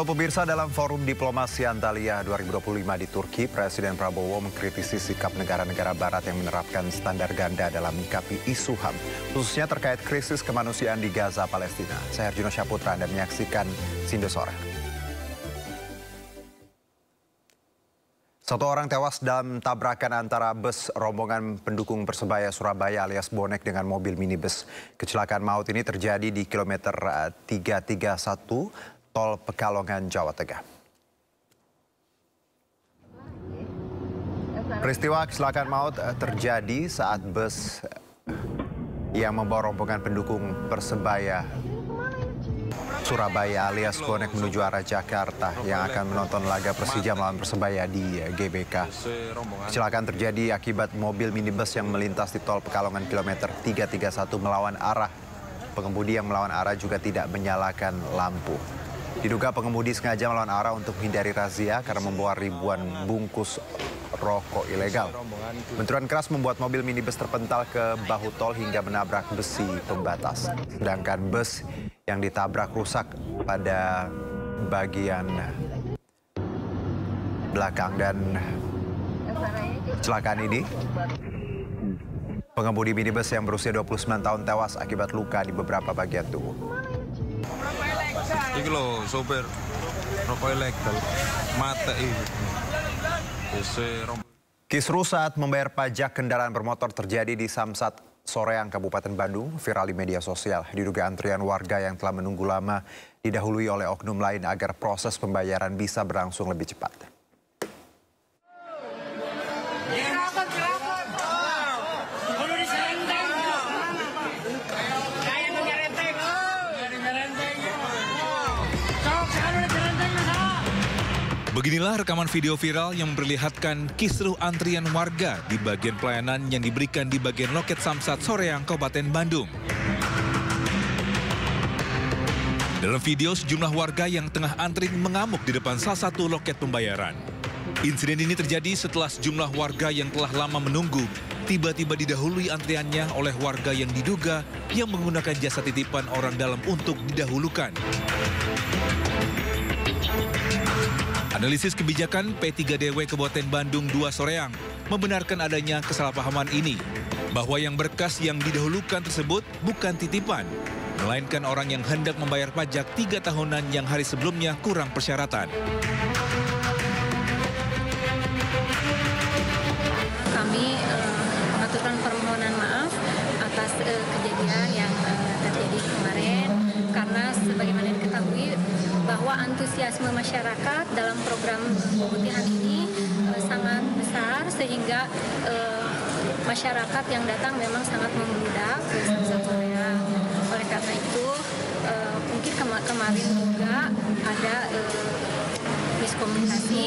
Halo pemirsa, dalam forum diplomasi Antalya 2025 di Turki, Presiden Prabowo mengkritisi sikap negara-negara barat yang menerapkan standar ganda dalam menyikapi isu HAM, khususnya terkait krisis kemanusiaan di Gaza, Palestina. Saya Arjuno Syaputra, Anda menyaksikan Sindo Sore. Satu orang tewas dalam tabrakan antara bus rombongan pendukung Persebaya Surabaya alias Bonek dengan mobil minibus. Kecelakaan maut ini terjadi di kilometer 331 Tol Pekalongan, Jawa Tengah. Peristiwa kecelakaan maut terjadi saat bus yang membawa rombongan pendukung Persebaya Surabaya alias Bonek menuju arah Jakarta yang akan menonton laga Persija melawan Persebaya di GBK. Kecelakaan terjadi akibat mobil minibus yang melintas di Tol Pekalongan kilometer 331 melawan arah. Pengemudi yang melawan arah juga tidak menyalakan lampu. Diduga pengemudi sengaja melawan arah untuk menghindari razia karena membawa ribuan bungkus rokok ilegal. Benturan keras membuat mobil minibus terpental ke bahu tol hingga menabrak besi pembatas. Sedangkan bus yang ditabrak rusak pada bagian belakang dan kecelakaan ini pengemudi minibus yang berusia 29 tahun tewas akibat luka di beberapa bagian tubuh. Iki lho sopir rokok ilegal mata ini. Kisruh saat membayar pajak kendaraan bermotor terjadi di Samsat Soreang, Kabupaten Bandung, viral di media sosial. Diduga antrian warga yang telah menunggu lama didahului oleh oknum lain agar proses pembayaran bisa berlangsung lebih cepat. Beginilah rekaman video viral yang memperlihatkan kisruh antrian warga di bagian pelayanan yang diberikan di bagian loket Samsat Soreang, Kabupaten Bandung. Dalam video, sejumlah warga yang tengah antri mengamuk di depan salah satu loket pembayaran. Insiden ini terjadi setelah sejumlah warga yang telah lama menunggu tiba-tiba didahului antriannya oleh warga yang diduga yang menggunakan jasa titipan orang dalam untuk didahulukan. Analisis kebijakan P3DW Kabupaten Bandung 2 Soreang membenarkan adanya kesalahpahaman ini, bahwa yang berkas yang didahulukan tersebut bukan titipan, melainkan orang yang hendak membayar pajak 3 tahunan yang hari sebelumnya kurang persyaratan. Kami mengaturkan permohonan maaf atas kejadian yang terjadi kemarin, karena sebagaimana diketahui bahwa antusiasme masyarakat dalam program pemutihan ini sangat besar, sehingga masyarakat yang datang memang sangat membludak ke Samsat Soreang. Oleh karena itu mungkin kemarin juga ada miskomunikasi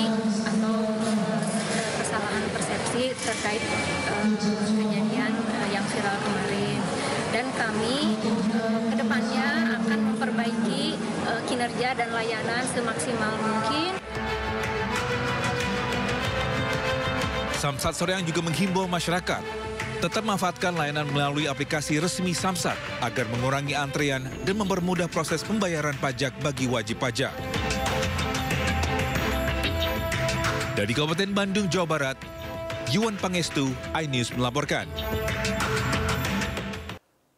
atau kesalahan persepsi terkait kejadian yang viral kemarin. Dan kami ke depannya akan memperbaiki kinerja dan layanan semaksimal mungkin. Samsat Soreang juga menghimbau masyarakat tetap memanfaatkan layanan melalui aplikasi resmi Samsat agar mengurangi antrian dan mempermudah proses pembayaran pajak bagi wajib pajak. Dari Kabupaten Bandung, Jawa Barat, Yuan Pangestu, iNews melaporkan.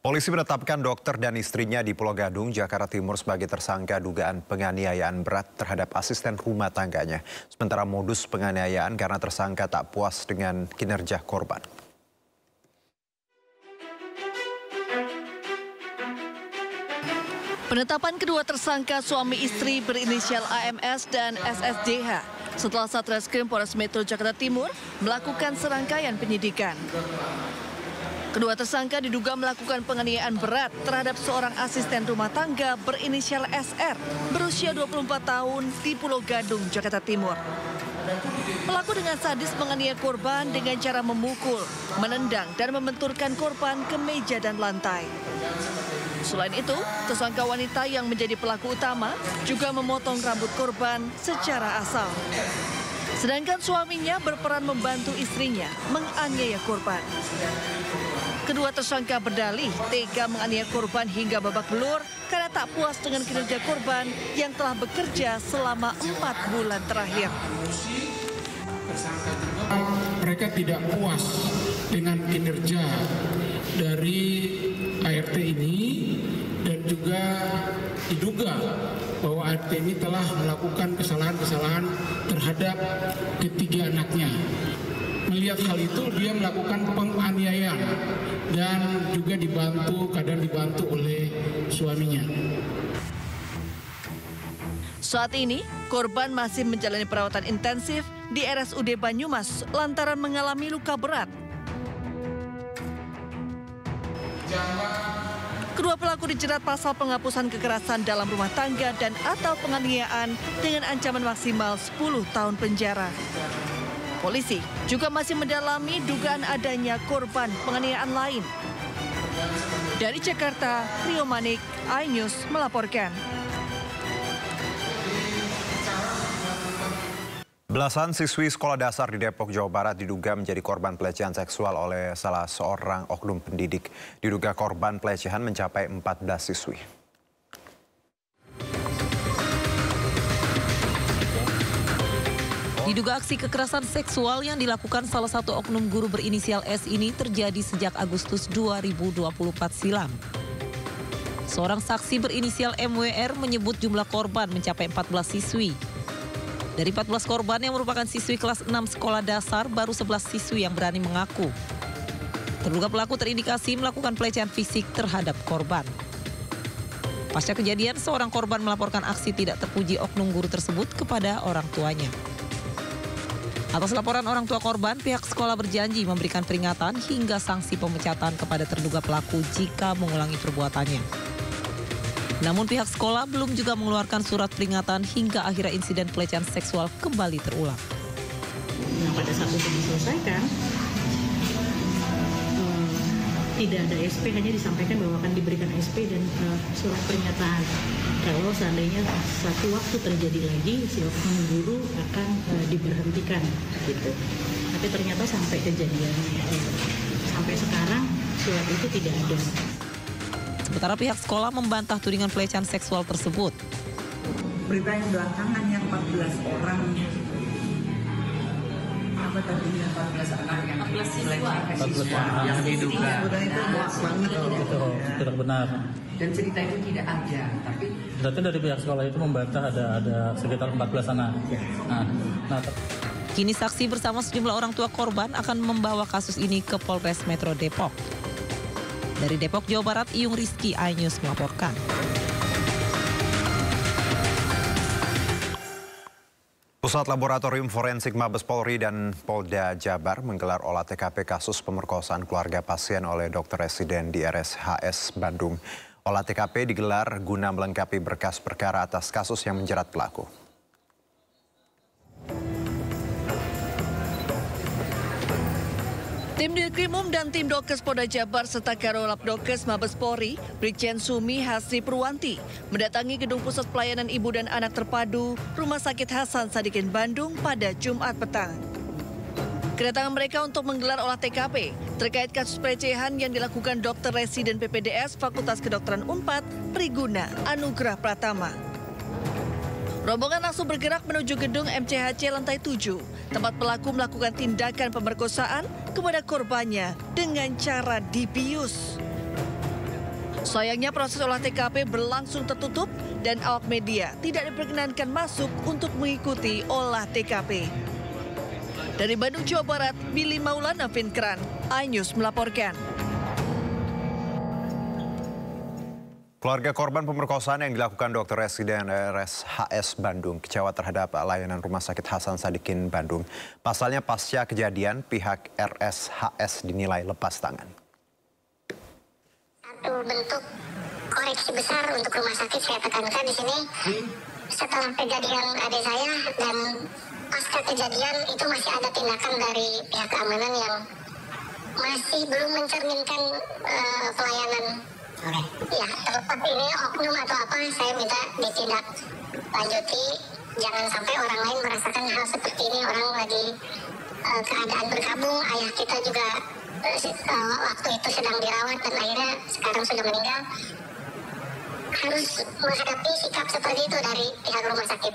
Polisi menetapkan dokter dan istrinya di Pulau Gadung, Jakarta Timur sebagai tersangka dugaan penganiayaan berat terhadap asisten rumah tangganya. Sementara modus penganiayaan karena tersangka tak puas dengan kinerja korban. Penetapan kedua tersangka suami istri berinisial AMS dan SSDH setelah Satreskrim Polres Metro Jakarta Timur melakukan serangkaian penyidikan. Kedua tersangka diduga melakukan penganiayaan berat terhadap seorang asisten rumah tangga berinisial SR berusia 24 tahun di Pulau Gadung, Jakarta Timur. Pelaku dengan sadis menganiaya korban dengan cara memukul, menendang, dan membenturkan korban ke meja dan lantai. Selain itu, tersangka wanita yang menjadi pelaku utama juga memotong rambut korban secara assal. Sedangkan suaminya berperan membantu istrinya menganiaya korban. Kedua tersangka berdalih tega menganiaya korban hingga babak belur karena tak puas dengan kinerja korban yang telah bekerja selama 4 bulan terakhir. Mereka tidak puas dengan kinerja dari ART ini dan juga diduga bahwa ART ini telah melakukan kesalahan-kesalahan terhadap ketiga anaknya. Melihat hal itu, dia melakukan penganiayaan dan juga kadang dibantu oleh suaminya. Saat ini, korban masih menjalani perawatan intensif di RSUD Banyumas lantaran mengalami luka berat. Kedua pelaku dijerat pasal penghapusan kekerasan dalam rumah tangga dan atau penganiayaan dengan ancaman maksimal 10 tahun penjara. Polisi juga masih mendalami dugaan adanya korban penganiayaan lain. Dari Jakarta, Rio Manik, iNews melaporkan. Belasan siswi sekolah dasar di Depok, Jawa Barat diduga menjadi korban pelecehan seksual oleh salah seorang oknum pendidik. Diduga korban pelecehan mencapai 14 siswi. Diduga aksi kekerasan seksual yang dilakukan salah satu oknum guru berinisial S ini terjadi sejak Agustus 2024 silam. Seorang saksi berinisial MWR menyebut jumlah korban mencapai 14 siswi. Dari 14 korban yang merupakan siswi kelas 6 sekolah dasar, baru 11 siswi yang berani mengaku. Terduga pelaku terindikasi melakukan pelecehan fisik terhadap korban. Pasca kejadian, seorang korban melaporkan aksi tidak terpuji oknum guru tersebut kepada orang tuanya. Atas laporan orang tua korban, pihak sekolah berjanji memberikan peringatan hingga sanksi pemecatan kepada terduga pelaku jika mengulangi perbuatannya. Namun pihak sekolah belum juga mengeluarkan surat peringatan hingga akhirnya insiden pelecehan seksual kembali terulang. Nah, pada saat itu diselesaikan, tidak ada SP, hanya disampaikan bahwa akan diberikan SP dan surat pernyataan. Kalau seandainya satu waktu terjadi lagi, si oknum guru akan diberhentikan, gitu. Tapi ternyata sampai kejadian, sampai sekarang surat itu tidak ada. Sementara pihak sekolah membantah tudingan pelecehan seksual tersebut. Berita yang belakangan yang 14 orang. Apa tadinya 14 anak yang 14 siswa. 14 anak yang diduga. Itu banget itu tidak benar. Dan cerita itu tidak ada, tapi berarti dari pihak sekolah itu membantah ada sekitar 14 anak. Kini saksi bersama sejumlah orang tua korban akan membawa kasus ini ke Polres Metro Depok. Dari Depok, Jawa Barat, Iyung Rizky, iNews melaporkan. Pusat Laboratorium Forensik Mabes Polri dan Polda Jabar menggelar olah TKP kasus pemerkosaan keluarga pasien oleh dokter residen di RSHS Bandung. Olah TKP digelar guna melengkapi berkas perkara atas kasus yang menjerat pelaku. Tim Dirkrimum dan tim Dokes Polda Jabar serta Karolap Dokes Mabes Polri, Brigjen Sumi Hasri Purwanti, mendatangi Gedung Pusat Pelayanan Ibu dan Anak Terpadu Rumah Sakit Hasan Sadikin Bandung pada Jumat petang. Kedatangan mereka untuk menggelar olah TKP terkait kasus pelecehan yang dilakukan dokter residen PPDS Fakultas Kedokteran Unpad, Priguna Anugrah Pratama. Rombongan langsung bergerak menuju gedung MCHC lantai 7, tempat pelaku melakukan tindakan pemerkosaan kepada korbannya dengan cara dibius. Sayangnya proses olah TKP berlangsung tertutup dan awak media tidak diperkenankan masuk untuk mengikuti olah TKP. Dari Bandung, Jawa Barat, Billy Maulana Vinkran, iNews melaporkan. Keluarga korban pemerkosaan yang dilakukan dokter residen RSHS Bandung kecewa terhadap layanan Rumah Sakit Hasan Sadikin Bandung. Pasalnya pasca kejadian pihak RSHS dinilai lepas tangan. Satu bentuk koreksi besar untuk rumah sakit saya tekankan di sini. Setelah kejadian adik saya dan pasca kejadian itu masih ada tindakan dari pihak keamanan yang masih belum mencerminkan pelayanan. Ya, terlepas ini oknum atau apa, saya minta ditindak lanjuti jangan sampai orang lain merasakan hal seperti ini. Orang lagi keadaan berkabung, ayah kita juga waktu itu sedang dirawat dan akhirnya sekarang sudah meninggal. Harus menghadapi sikap seperti itu dari pihak rumah sakit.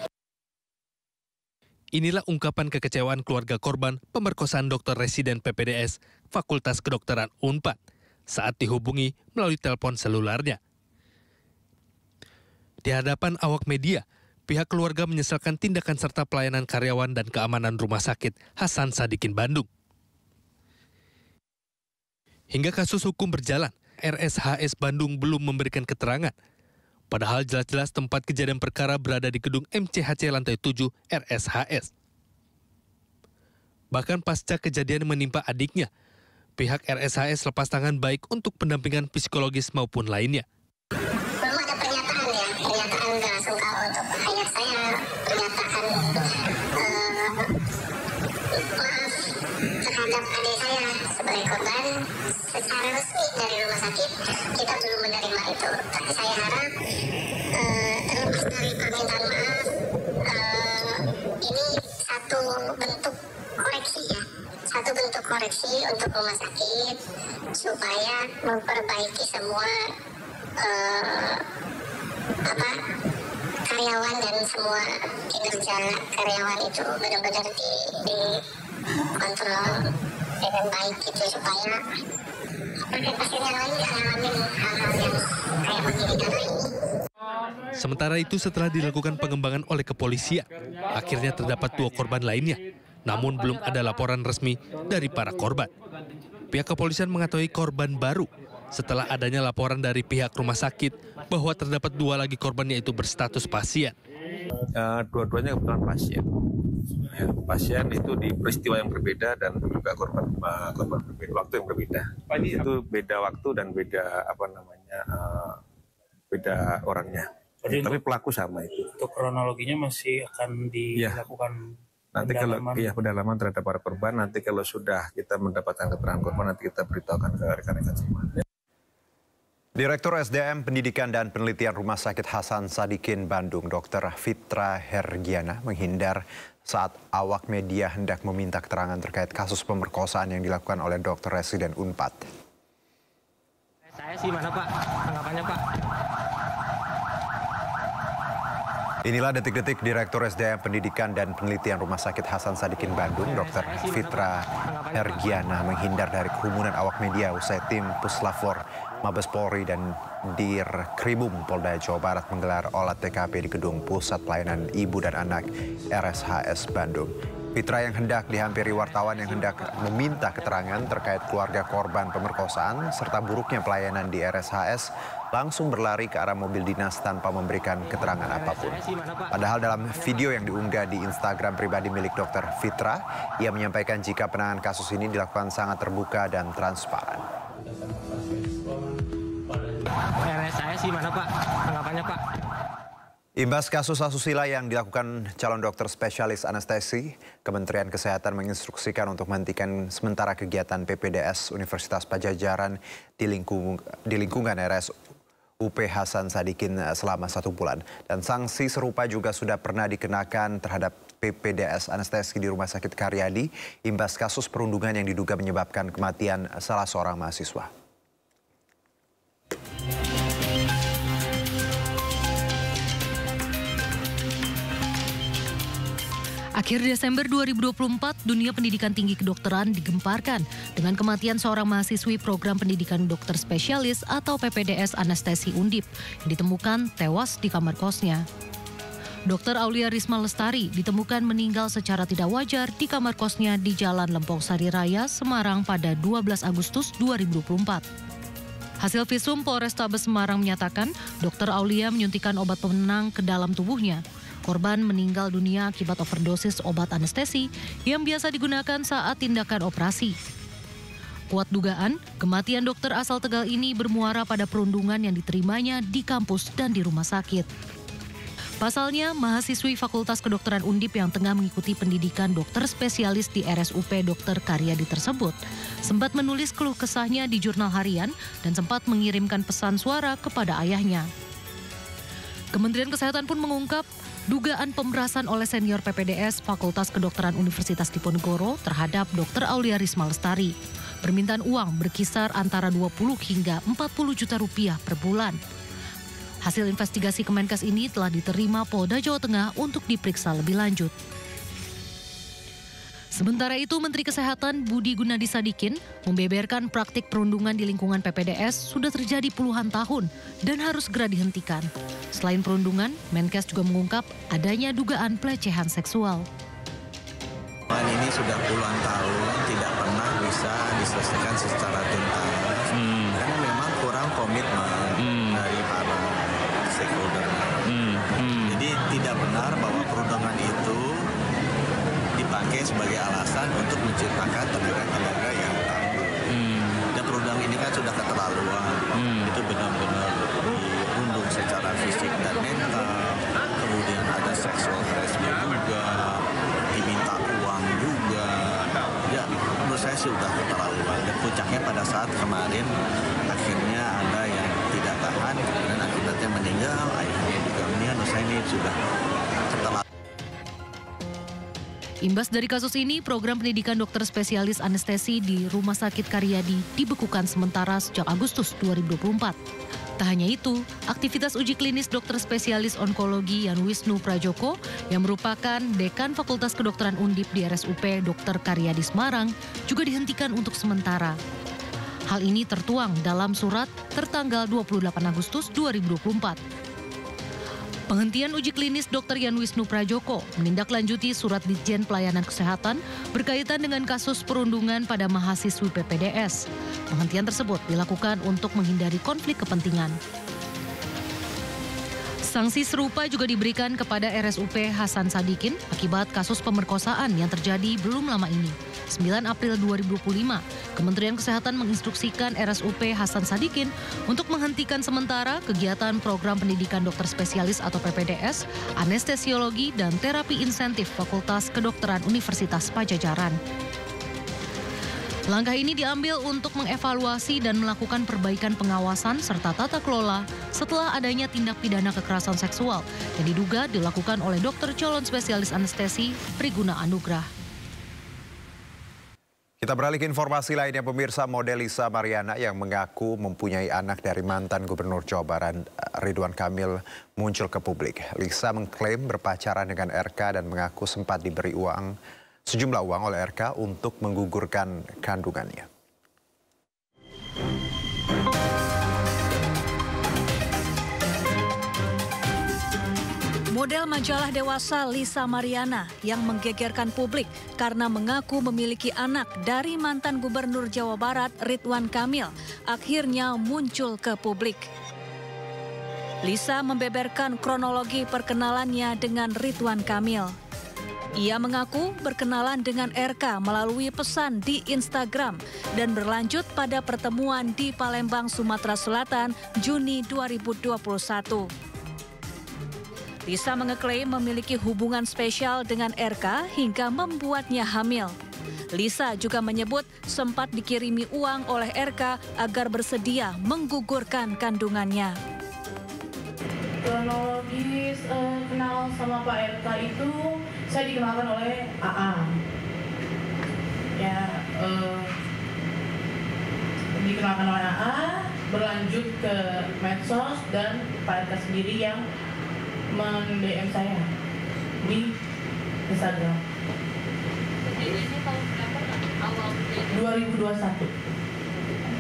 Inilah ungkapan kekecewaan keluarga korban pemerkosaan dokter residen PPDS Fakultas Kedokteran UNPAD saat dihubungi melalui telepon selularnya. Di hadapan awak media, pihak keluarga menyesalkan tindakan serta pelayanan karyawan dan keamanan Rumah Sakit Hasan Sadikin Bandung. Hingga kasus hukum berjalan, RSHS Bandung belum memberikan keterangan. Padahal jelas-jelas tempat kejadian perkara berada di gedung MCHC lantai 7 RSHS. Bahkan pasca kejadian menimpa adiknya, pihak RSHS lepas tangan baik untuk pendampingan psikologis maupun lainnya. Belum ada pernyataan ya, pernyataan belasungkawa untuk ayah saya, pernyataan maaf terhadap adik saya sebagai korban secara resmi dari rumah sakit. Kita belum menerima itu, tapi saya harap terlepas dari permintaan maaf, ini satu bentuk koreksi ya, satu bentuk koreksi untuk rumah sakit supaya memperbaiki semua karyawan dan semua kinerja karyawan itu benar-benar dikontrol dengan baik gitu, supaya pasien-pasien yang lain tidak ngalamin hal-hal yang kayak begini karena ini. Sementara itu setelah dilakukan pengembangan oleh kepolisian, akhirnya terdapat 2 korban lainnya. Namun belum ada laporan resmi dari para korban. Pihak kepolisian mengetahui korban baru setelah adanya laporan dari pihak rumah sakit bahwa terdapat 2 lagi korban yaitu berstatus pasien. Dua-duanya kebetulan pasien. Ya, pasien itu di peristiwa yang berbeda dan juga korban berbeda, waktu yang berbeda. Itu beda waktu dan beda beda orangnya. Tapi pelaku sama itu. Untuk kronologinya masih akan dilakukan nanti pendalaman terhadap para korban. Nanti kalau sudah kita mendapatkan keterangan korban, nanti kita beritahukan ke rekan-rekan semua. Direktur SDM Pendidikan dan Penelitian Rumah Sakit Hasan Sadikin Bandung, Dr. Fitra Hergiana, menghindar saat awak media hendak meminta keterangan terkait kasus pemerkosaan yang dilakukan oleh dokter residen UNPAD. Saya sih mana Pak? Tanggapannya Pak? Inilah detik-detik Direktur SDM Pendidikan dan Penelitian Rumah Sakit Hasan Sadikin Bandung, Dr. Fitra Hergiana, menghindar dari kerumunan awak media usai tim Puslapfor Mabes Polri dan Dirkrimum Polda Jawa Barat menggelar olah TKP di Gedung Pusat Pelayanan Ibu dan Anak RSHS Bandung. Fitra yang hendak dihampiri wartawan yang hendak meminta keterangan terkait keluarga korban pemerkosaan serta buruknya pelayanan di RSHS langsung berlari ke arah mobil dinas tanpa memberikan keterangan apapun. Padahal dalam video yang diunggah di Instagram pribadi milik Dr. Fitra, ia menyampaikan jika penanganan kasus ini dilakukan sangat terbuka dan transparan. RSHS sih mana Pak? Tanggapannya Pak? Imbas kasus asusila yang dilakukan calon dokter spesialis anestesi, Kementerian Kesehatan menginstruksikan untuk menghentikan sementara kegiatan PPDS Universitas Padjadjaran di lingkungan RSUP Hasan Sadikin selama 1 bulan. Dan sanksi serupa juga sudah pernah dikenakan terhadap PPDS anestesi di Rumah Sakit Karyadi, imbas kasus perundungan yang diduga menyebabkan kematian salah seorang mahasiswa. Akhir Desember 2024, dunia pendidikan tinggi kedokteran digemparkan dengan kematian seorang mahasiswi program pendidikan dokter spesialis atau PPDS anestesi Undip yang ditemukan tewas di kamar kosnya. Dr. Aulia Risma Lestari ditemukan meninggal secara tidak wajar di kamar kosnya di Jalan Lempong Sari Raya, Semarang pada 12 Agustus 2024. Hasil visum Polrestabes Semarang menyatakan Dr. Aulia menyuntikkan obat penenang ke dalam tubuhnya. Korban meninggal dunia akibat overdosis obat anestesi yang biasa digunakan saat tindakan operasi. Kuat dugaan, kematian dokter asal Tegal ini bermuara pada perundungan yang diterimanya di kampus dan di rumah sakit. Pasalnya, mahasiswi Fakultas Kedokteran Undip yang tengah mengikuti pendidikan dokter spesialis di RSUP Dr. Karyadi tersebut sempat menulis keluh kesahnya di jurnal harian dan sempat mengirimkan pesan suara kepada ayahnya. Kementerian Kesehatan pun mengungkap dugaan pemerasan oleh senior PPDS Fakultas Kedokteran Universitas Diponegoro terhadap Dr. Aulia Risma Lestari. Permintaan uang berkisar antara 20 hingga 40 juta rupiah per bulan. Hasil investigasi Kemenkes ini telah diterima Polda Jawa Tengah untuk diperiksa lebih lanjut. Sementara itu, Menteri Kesehatan Budi Gunadi Sadikin membeberkan praktik perundungan di lingkungan PPDS sudah terjadi puluhan tahun dan harus segera dihentikan. Selain perundungan, Menkes juga mengungkap adanya dugaan pelecehan seksual. Ini sudah puluhan tahun tidak pernah bisa diselesaikan secara tuntas karena memang kurang komitmen dari para stakeholder. Jadi tidak benar bahwa perundungan itu dipakai sebagai alasan untuk menciptakan tenaga-tenaga yang tangguh. Dan perundungan ini kan sudah keterlaluan. Itu benar-benar dirundung secara fisik dan mental. Kemudian ada sexual harassment juga, diminta uang juga. Ya, menurut saya sudah keterlaluan. Dan puncaknya pada saat kemarin akhirnya ada yang tidak tahan dan akibatnya meninggal. Ayahnya juga meninggal. Menurut saya ini sudah keterlaluan. Imbas dari kasus ini, program pendidikan dokter spesialis anestesi di Rumah Sakit Karyadi dibekukan sementara sejak Agustus 2024. Tak hanya itu, aktivitas uji klinis dokter spesialis onkologi Yan Wisnu Prajoko yang merupakan Dekan Fakultas Kedokteran Undip di RSUP Dr. Karyadi Semarang juga dihentikan untuk sementara. Hal ini tertuang dalam surat tertanggal 28 Agustus 2024. Penghentian uji klinis Dr. Yan Wisnu Prajoko menindaklanjuti surat Ditjen Pelayanan Kesehatan berkaitan dengan kasus perundungan pada mahasiswi PPDS. Penghentian tersebut dilakukan untuk menghindari konflik kepentingan. Sanksi serupa juga diberikan kepada RSUP Hasan Sadikin akibat kasus pemerkosaan yang terjadi belum lama ini. 9 April 2025, Kementerian Kesehatan menginstruksikan RSUP Hasan Sadikin untuk menghentikan sementara kegiatan program pendidikan dokter spesialis atau PPDS, anestesiologi dan terapi insentif Fakultas Kedokteran Universitas Padjadjaran. Langkah ini diambil untuk mengevaluasi dan melakukan perbaikan pengawasan serta tata kelola setelah adanya tindak pidana kekerasan seksual yang diduga dilakukan oleh dokter calon spesialis anestesi Priguna Anugrah. Kita beralih ke informasi lainnya, pemirsa. Model Lisa Mariana yang mengaku mempunyai anak dari mantan Gubernur Jawa Barat Ridwan Kamil muncul ke publik. Lisa mengklaim berpacaran dengan RK dan mengaku sempat diberi sejumlah uang oleh RK untuk menggugurkan kandungannya. Model majalah dewasa Lisa Mariana yang menggegerkan publik karena mengaku memiliki anak dari mantan Gubernur Jawa Barat Ridwan Kamil akhirnya muncul ke publik. Lisa membeberkan kronologi perkenalannya dengan Ridwan Kamil. Ia mengaku berkenalan dengan RK melalui pesan di Instagram dan berlanjut pada pertemuan di Palembang, Sumatera Selatan, Juni 2021. Lisa mengeklaim memiliki hubungan spesial dengan RK hingga membuatnya hamil. Lisa juga menyebut sempat dikirimi uang oleh RK agar bersedia menggugurkan kandungannya. Kronologis kenal sama Pak RK itu saya dikenalkan oleh AA. Ya, dikenalkan oleh AA, berlanjut ke medsos dan Pak RK sendiri yang men-DM saya di Instagram. Ini tahun berapa? Awal 2021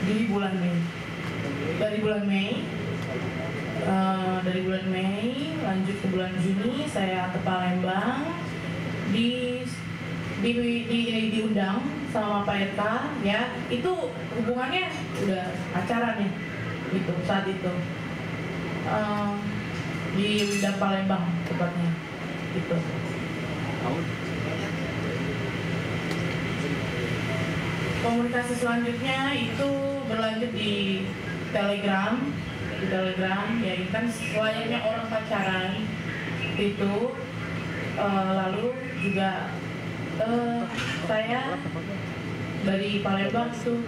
di bulan Mei. Dari bulan Mei lanjut ke bulan Juni saya ke Palembang diundang sama Pak RK, ya itu hubungannya udah pacaran ya gitu saat itu. Di Windar Palembang tepatnya gitu. Komunikasi selanjutnya itu berlanjut di Telegram ya kan selayaknya orang pacaran itu. Lalu juga saya dari Palembang itu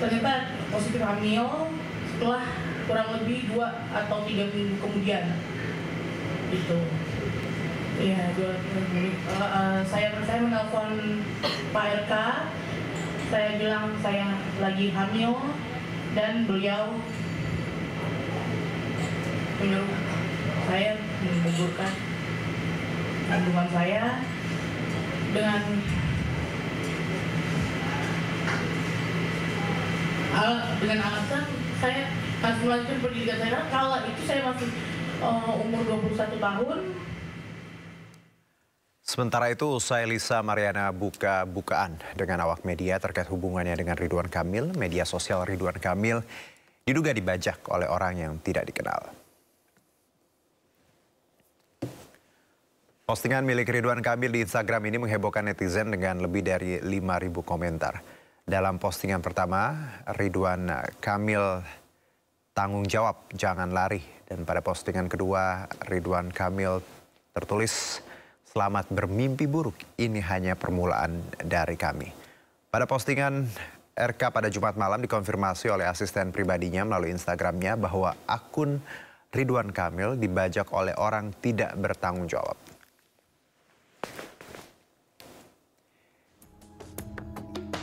ternyata positif hamil setelah kurang lebih 2 atau 3 minggu kemudian gitu. Iya, saya menelpon Pak RK, saya bilang saya lagi hamil dan beliau menyuruh saya menggugurkan kandungan saya dengan alasan saya harus melanjutkan pendidikan saya. Kalau itu saya masih umur 21 tahun. Sementara itu, usai Lisa Mariana buka-bukaan dengan awak media terkait hubungannya dengan Ridwan Kamil, media sosial Ridwan Kamil diduga dibajak oleh orang yang tidak dikenal. Postingan milik Ridwan Kamil di Instagram ini menghebohkan netizen dengan lebih dari 5.000 komentar. Dalam postingan pertama, Ridwan Kamil tanggung jawab, jangan lari. Dan pada postingan kedua, Ridwan Kamil tertulis, selamat bermimpi buruk, ini hanya permulaan dari kami. Pada postingan RK pada Jumat malam dikonfirmasi oleh asisten pribadinya melalui Instagramnya bahwa akun Ridwan Kamil dibajak oleh orang tidak bertanggung jawab.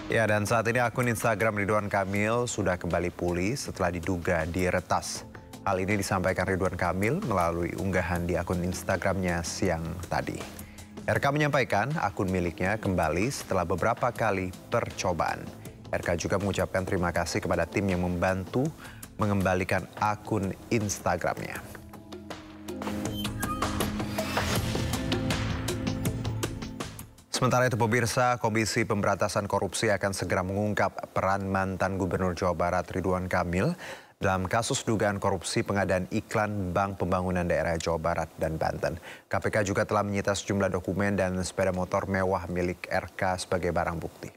Ya, dan saat ini akun Instagram Ridwan Kamil sudah kembali pulih setelah diduga diretas. Hal ini disampaikan Ridwan Kamil melalui unggahan di akun Instagramnya siang tadi. RK menyampaikan akun miliknya kembali setelah beberapa kali percobaan. RK juga mengucapkan terima kasih kepada tim yang membantu mengembalikan akun Instagramnya. Sementara itu pemirsa, Komisi Pemberantasan Korupsi akan segera mengungkap peran mantan Gubernur Jawa Barat Ridwan Kamil dalam kasus dugaan korupsi pengadaan iklan Bank Pembangunan Daerah Jawa Barat dan Banten. KPK juga telah menyita sejumlah dokumen dan sepeda motor mewah milik RK sebagai barang bukti.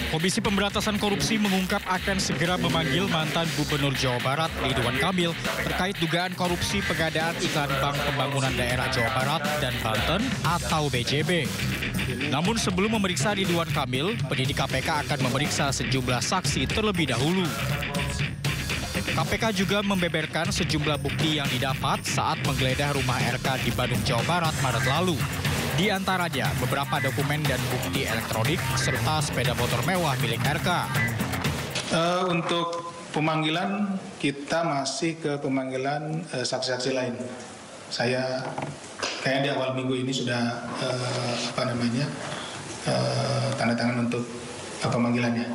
Komisi Pemberantasan Korupsi mengungkap akan segera memanggil mantan Gubernur Jawa Barat Ridwan Kamil terkait dugaan korupsi pengadaan iklan Bank Pembangunan Daerah Jawa Barat dan Banten atau BJB. Namun sebelum memeriksa Ridwan Kamil, penyidik KPK akan memeriksa sejumlah saksi terlebih dahulu. KPK juga membeberkan sejumlah bukti yang didapat saat menggeledah rumah RK di Bandung, Jawa Barat Maret lalu. Di antaranya beberapa dokumen dan bukti elektronik serta sepeda motor mewah milik RK. Untuk pemanggilan kita masih ke pemanggilan saksi-saksi lain. Saya kayaknya di awal minggu ini sudah tanda tangan untuk pemanggilannya.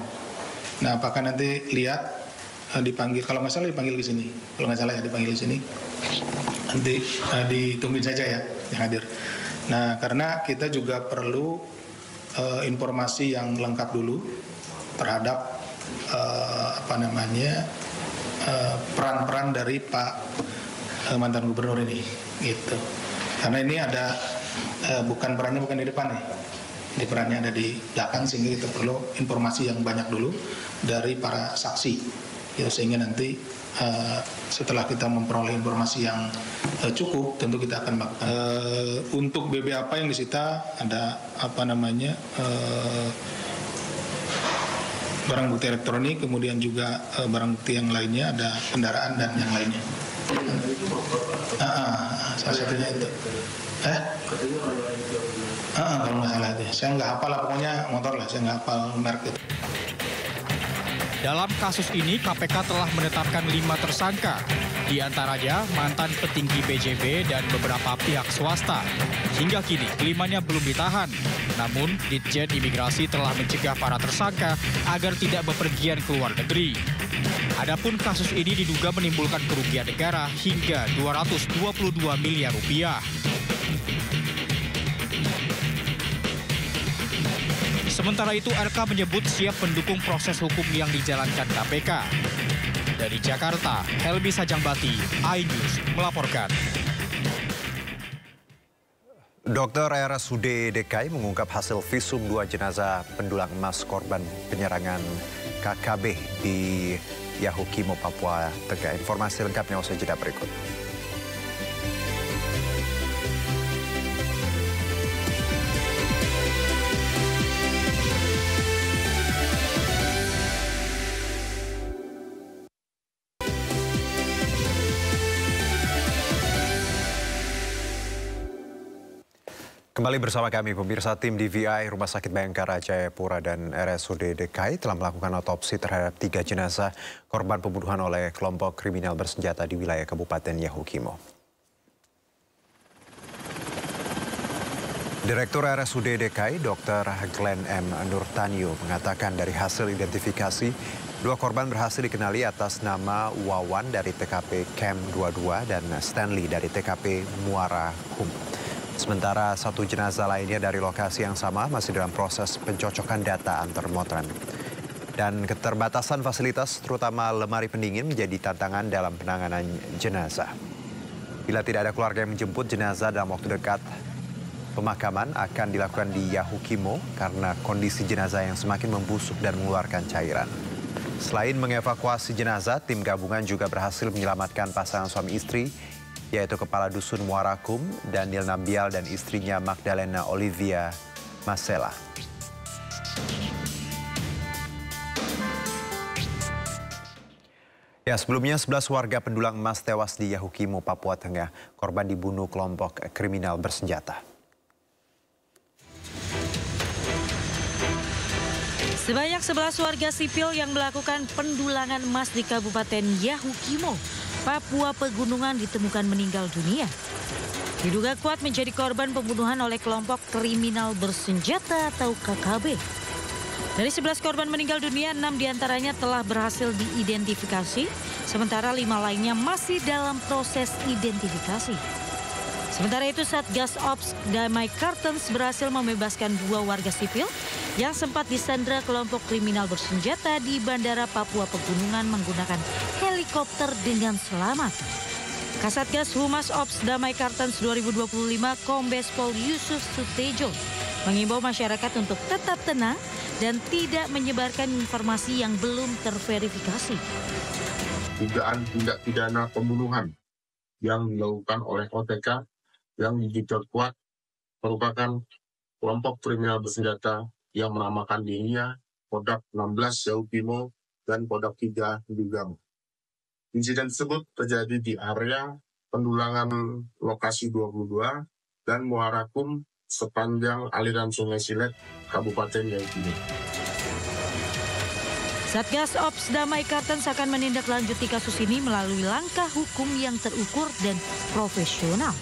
Nah, apakah nanti lihat dipanggil, kalau nggak salah dipanggil di sini. Kalau nggak salah ya dipanggil di sini. Nanti ditungguin saja ya yang hadir. Nah, karena kita juga perlu informasi yang lengkap dulu terhadap peran-peran dari Pak mantan gubernur ini, gitu. Karena ini ada perannya bukan di depan nih, di perannya ada di belakang, sehingga kita perlu informasi yang banyak dulu dari para saksi, ya, sehingga nanti setelah kita memperoleh informasi yang cukup, tentu kita akan untuk BB apa yang disita ada barang bukti elektronik, kemudian juga barang bukti yang lainnya ada kendaraan dan yang lainnya. Salah satunya itu. Kalau nggak salah itu, saya nggak hafal lah, pokoknya motor lah, saya nggak hafal merek itu. Dalam kasus ini, KPK telah menetapkan 5 tersangka, di antaranya mantan petinggi BJB dan beberapa pihak swasta. Hingga kini, kelimanya belum ditahan. Namun, Ditjen Imigrasi telah mencegah para tersangka agar tidak bepergian ke luar negeri. Adapun kasus ini diduga menimbulkan kerugian negara hingga 222 miliar rupiah. Sementara itu, RK menyebut siap mendukung proses hukum yang dijalankan KPK. Dari Jakarta, Helmi Sajangbati, iNews melaporkan. Dokter RSUD DKI mengungkap hasil visum 2 jenazah pendulang emas korban penyerangan KKB di Yahukimo, Papua Tengah. Informasi lengkapnya usai jeda berikut. Kembali bersama kami, pemirsa. Tim DVI Rumah Sakit Bayangkara Jayapura dan RSUD DKI telah melakukan otopsi terhadap 3 jenazah korban pembunuhan oleh kelompok kriminal bersenjata di wilayah Kabupaten Yahukimo. Direktur RSUD DKI, Dr. Glenn M. Nurtanio, mengatakan dari hasil identifikasi, 2 korban berhasil dikenali atas nama Wawan dari TKP Camp 22 dan Stanley dari TKP Muara Hum. Sementara 1 jenazah lainnya dari lokasi yang sama masih dalam proses pencocokan data antar motren. Dan keterbatasan fasilitas terutama lemari pendingin menjadi tantangan dalam penanganan jenazah. Bila tidak ada keluarga yang menjemput jenazah dalam waktu dekat, pemakaman akan dilakukan di Yahukimo karena kondisi jenazah yang semakin membusuk dan mengeluarkan cairan. Selain mengevakuasi jenazah, tim gabungan juga berhasil menyelamatkan pasangan suami istri, yaitu Kepala Dusun Muarakum, Daniel Nambial, dan istrinya Magdalena Olivia Masela. Ya, sebelumnya 11 warga pendulang emas tewas di Yahukimo, Papua Tengah. Korban dibunuh kelompok kriminal bersenjata. Sebanyak 11 warga sipil yang melakukan pendulangan emas di Kabupaten Yahukimo, Papua Pegunungan ditemukan meninggal dunia. Diduga kuat menjadi korban pembunuhan oleh kelompok kriminal bersenjata atau KKB. Dari 11 korban meninggal dunia, 6 diantaranya telah berhasil diidentifikasi, sementara 5 lainnya masih dalam proses identifikasi. Sementara itu, Satgas Ops Damai Kartens berhasil membebaskan 2 warga sipil yang sempat disandra kelompok kriminal bersenjata di Bandara Papua Pegunungan menggunakan helikopter dengan selamat. Kasatgas Humas Ops Damai Kartens 2025 Kombes Pol Yusuf Sutejo mengimbau masyarakat untuk tetap tenang dan tidak menyebarkan informasi yang belum terverifikasi. Dugaan tindak pidana pembunuhan yang dilakukan oleh OTK yang diduga kuat merupakan kelompok kriminal bersenjata yang menamakan dirinya Kodak 16 Yahukimo dan Kodak 3 Dugam. Insiden tersebut terjadi di area pendulangan lokasi 22 dan Muarakum sepanjang aliran Sungai Silet, Kabupaten Yahukimo. Satgas Ops Damai Kartens akan menindaklanjuti kasus ini melalui langkah hukum yang terukur dan profesional.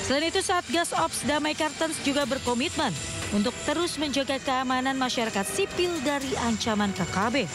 Selain itu, Satgas Ops Damai Kartens juga berkomitmen untuk terus menjaga keamanan masyarakat sipil dari ancaman KKB.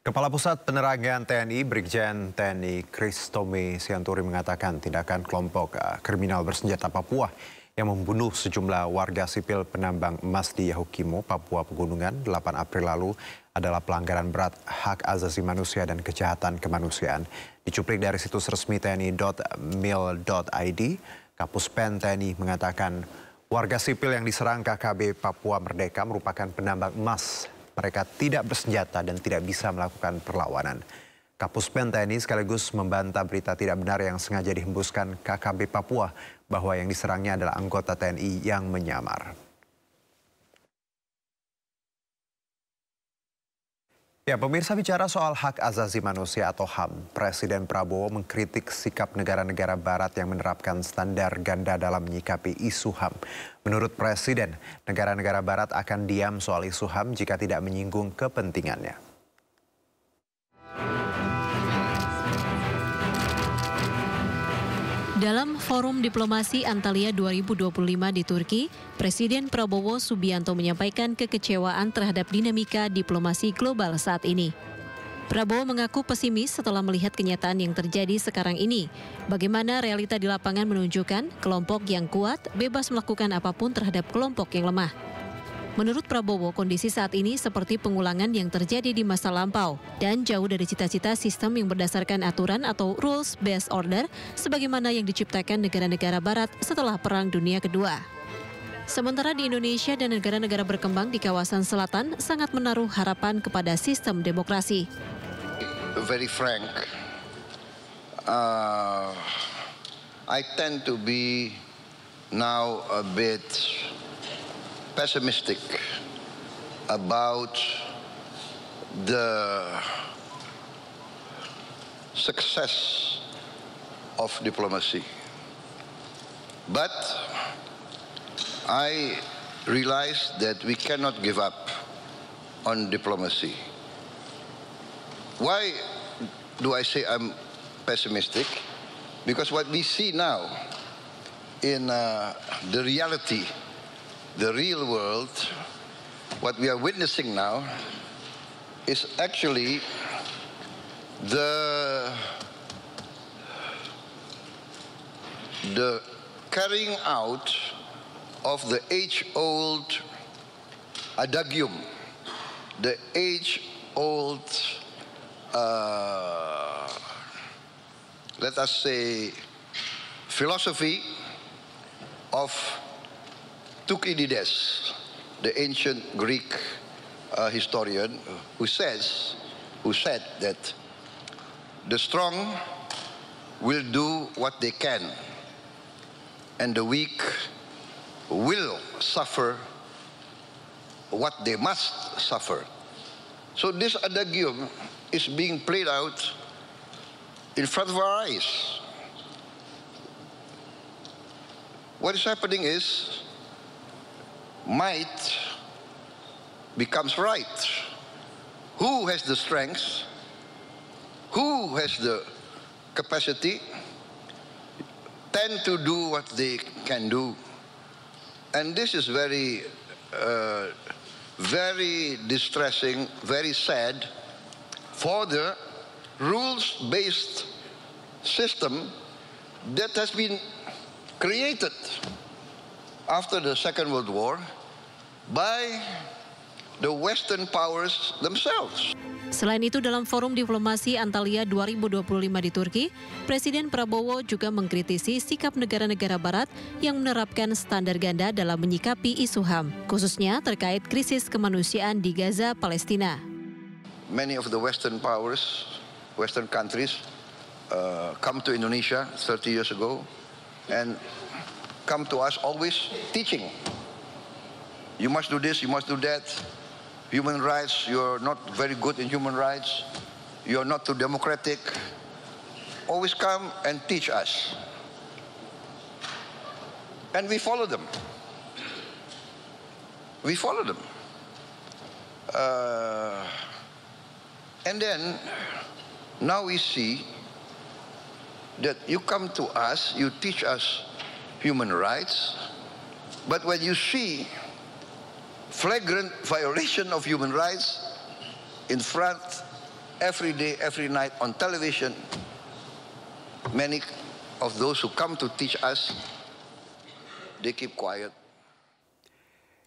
Kepala Pusat Penerangan TNI, Brigjen TNI Kristome Sianturi mengatakan tindakan kelompok kriminal bersenjata Papua yang membunuh sejumlah warga sipil penambang emas di Yahukimo, Papua Pegunungan 8 April lalu adalah pelanggaran berat hak asasi manusia dan kejahatan kemanusiaan. Dicuplik dari situs resmi tni.mil.id, Kapus Pen TNI mengatakan warga sipil yang diserang KKB Papua Merdeka merupakan penambang emas. Mereka tidak bersenjata dan tidak bisa melakukan perlawanan. Kapus Pen TNI sekaligus membantah berita tidak benar yang sengaja dihembuskan KKB Papua bahwa yang diserangnya adalah anggota TNI yang menyamar. Ya, pemirsa, bicara soal hak asasi manusia atau HAM, Presiden Prabowo mengkritik sikap negara-negara barat yang menerapkan standar ganda dalam menyikapi isu HAM. Menurut Presiden, negara-negara barat akan diam soal isu HAM jika tidak menyinggung kepentingannya. Dalam Forum Diplomasi Antalya 2025 di Turki, Presiden Prabowo Subianto menyampaikan kekecewaan terhadap dinamika diplomasi global saat ini. Prabowo mengaku pesimis setelah melihat kenyataan yang terjadi sekarang ini. Bagaimana realita di lapangan menunjukkan kelompok yang kuat bebas melakukan apapun terhadap kelompok yang lemah. Menurut Prabowo, kondisi saat ini seperti pengulangan yang terjadi di masa lampau dan jauh dari cita-cita sistem yang berdasarkan aturan atau rules-based order sebagaimana yang diciptakan negara-negara barat setelah Perang Dunia Kedua. Sementara di Indonesia dan negara-negara berkembang di kawasan selatan sangat menaruh harapan kepada sistem demokrasi. Very frank, I tend to be now a bit pessimistic about the success of diplomacy. But I realize that we cannot give up on diplomacy. Why do I say I'm pessimistic? Because what we see now in the reality, the real world, what we are witnessing now is actually the carrying out of the age-old adagium, the age-old, let us say, philosophy of Thucydides, the ancient Greek historian, who said that the strong will do what they can, and the weak will suffer what they must suffer. So this adagium is being played out in front of our eyes. What is happening is might becomes right. Who has the strength? Who has the capacity? Tend to do what they can do. And this is very, very distressing, very sad for the rules-based system that has been created after the Second World War by the Western powers themselves. Selain itu, dalam forum diplomasi Antalya 2025 di Turki, Presiden Prabowo juga mengkritisi sikap negara-negara Barat yang menerapkan standar ganda dalam menyikapi isu HAM, khususnya terkait krisis kemanusiaan di Gaza, Palestina. Many of the Western powers, Western countries, come to Indonesia 30 years ago and come to us always teaching. You must do this, you must do that. Human rights, you're not very good in human rights. You're not too democratic. Always come and teach us. And we follow them. We follow them. And then, now we see that you come to us, you teach us human rights, but when you see flagrant violation of human rights in front, every day, every night on television, many of those who come to teach us, they keep quiet.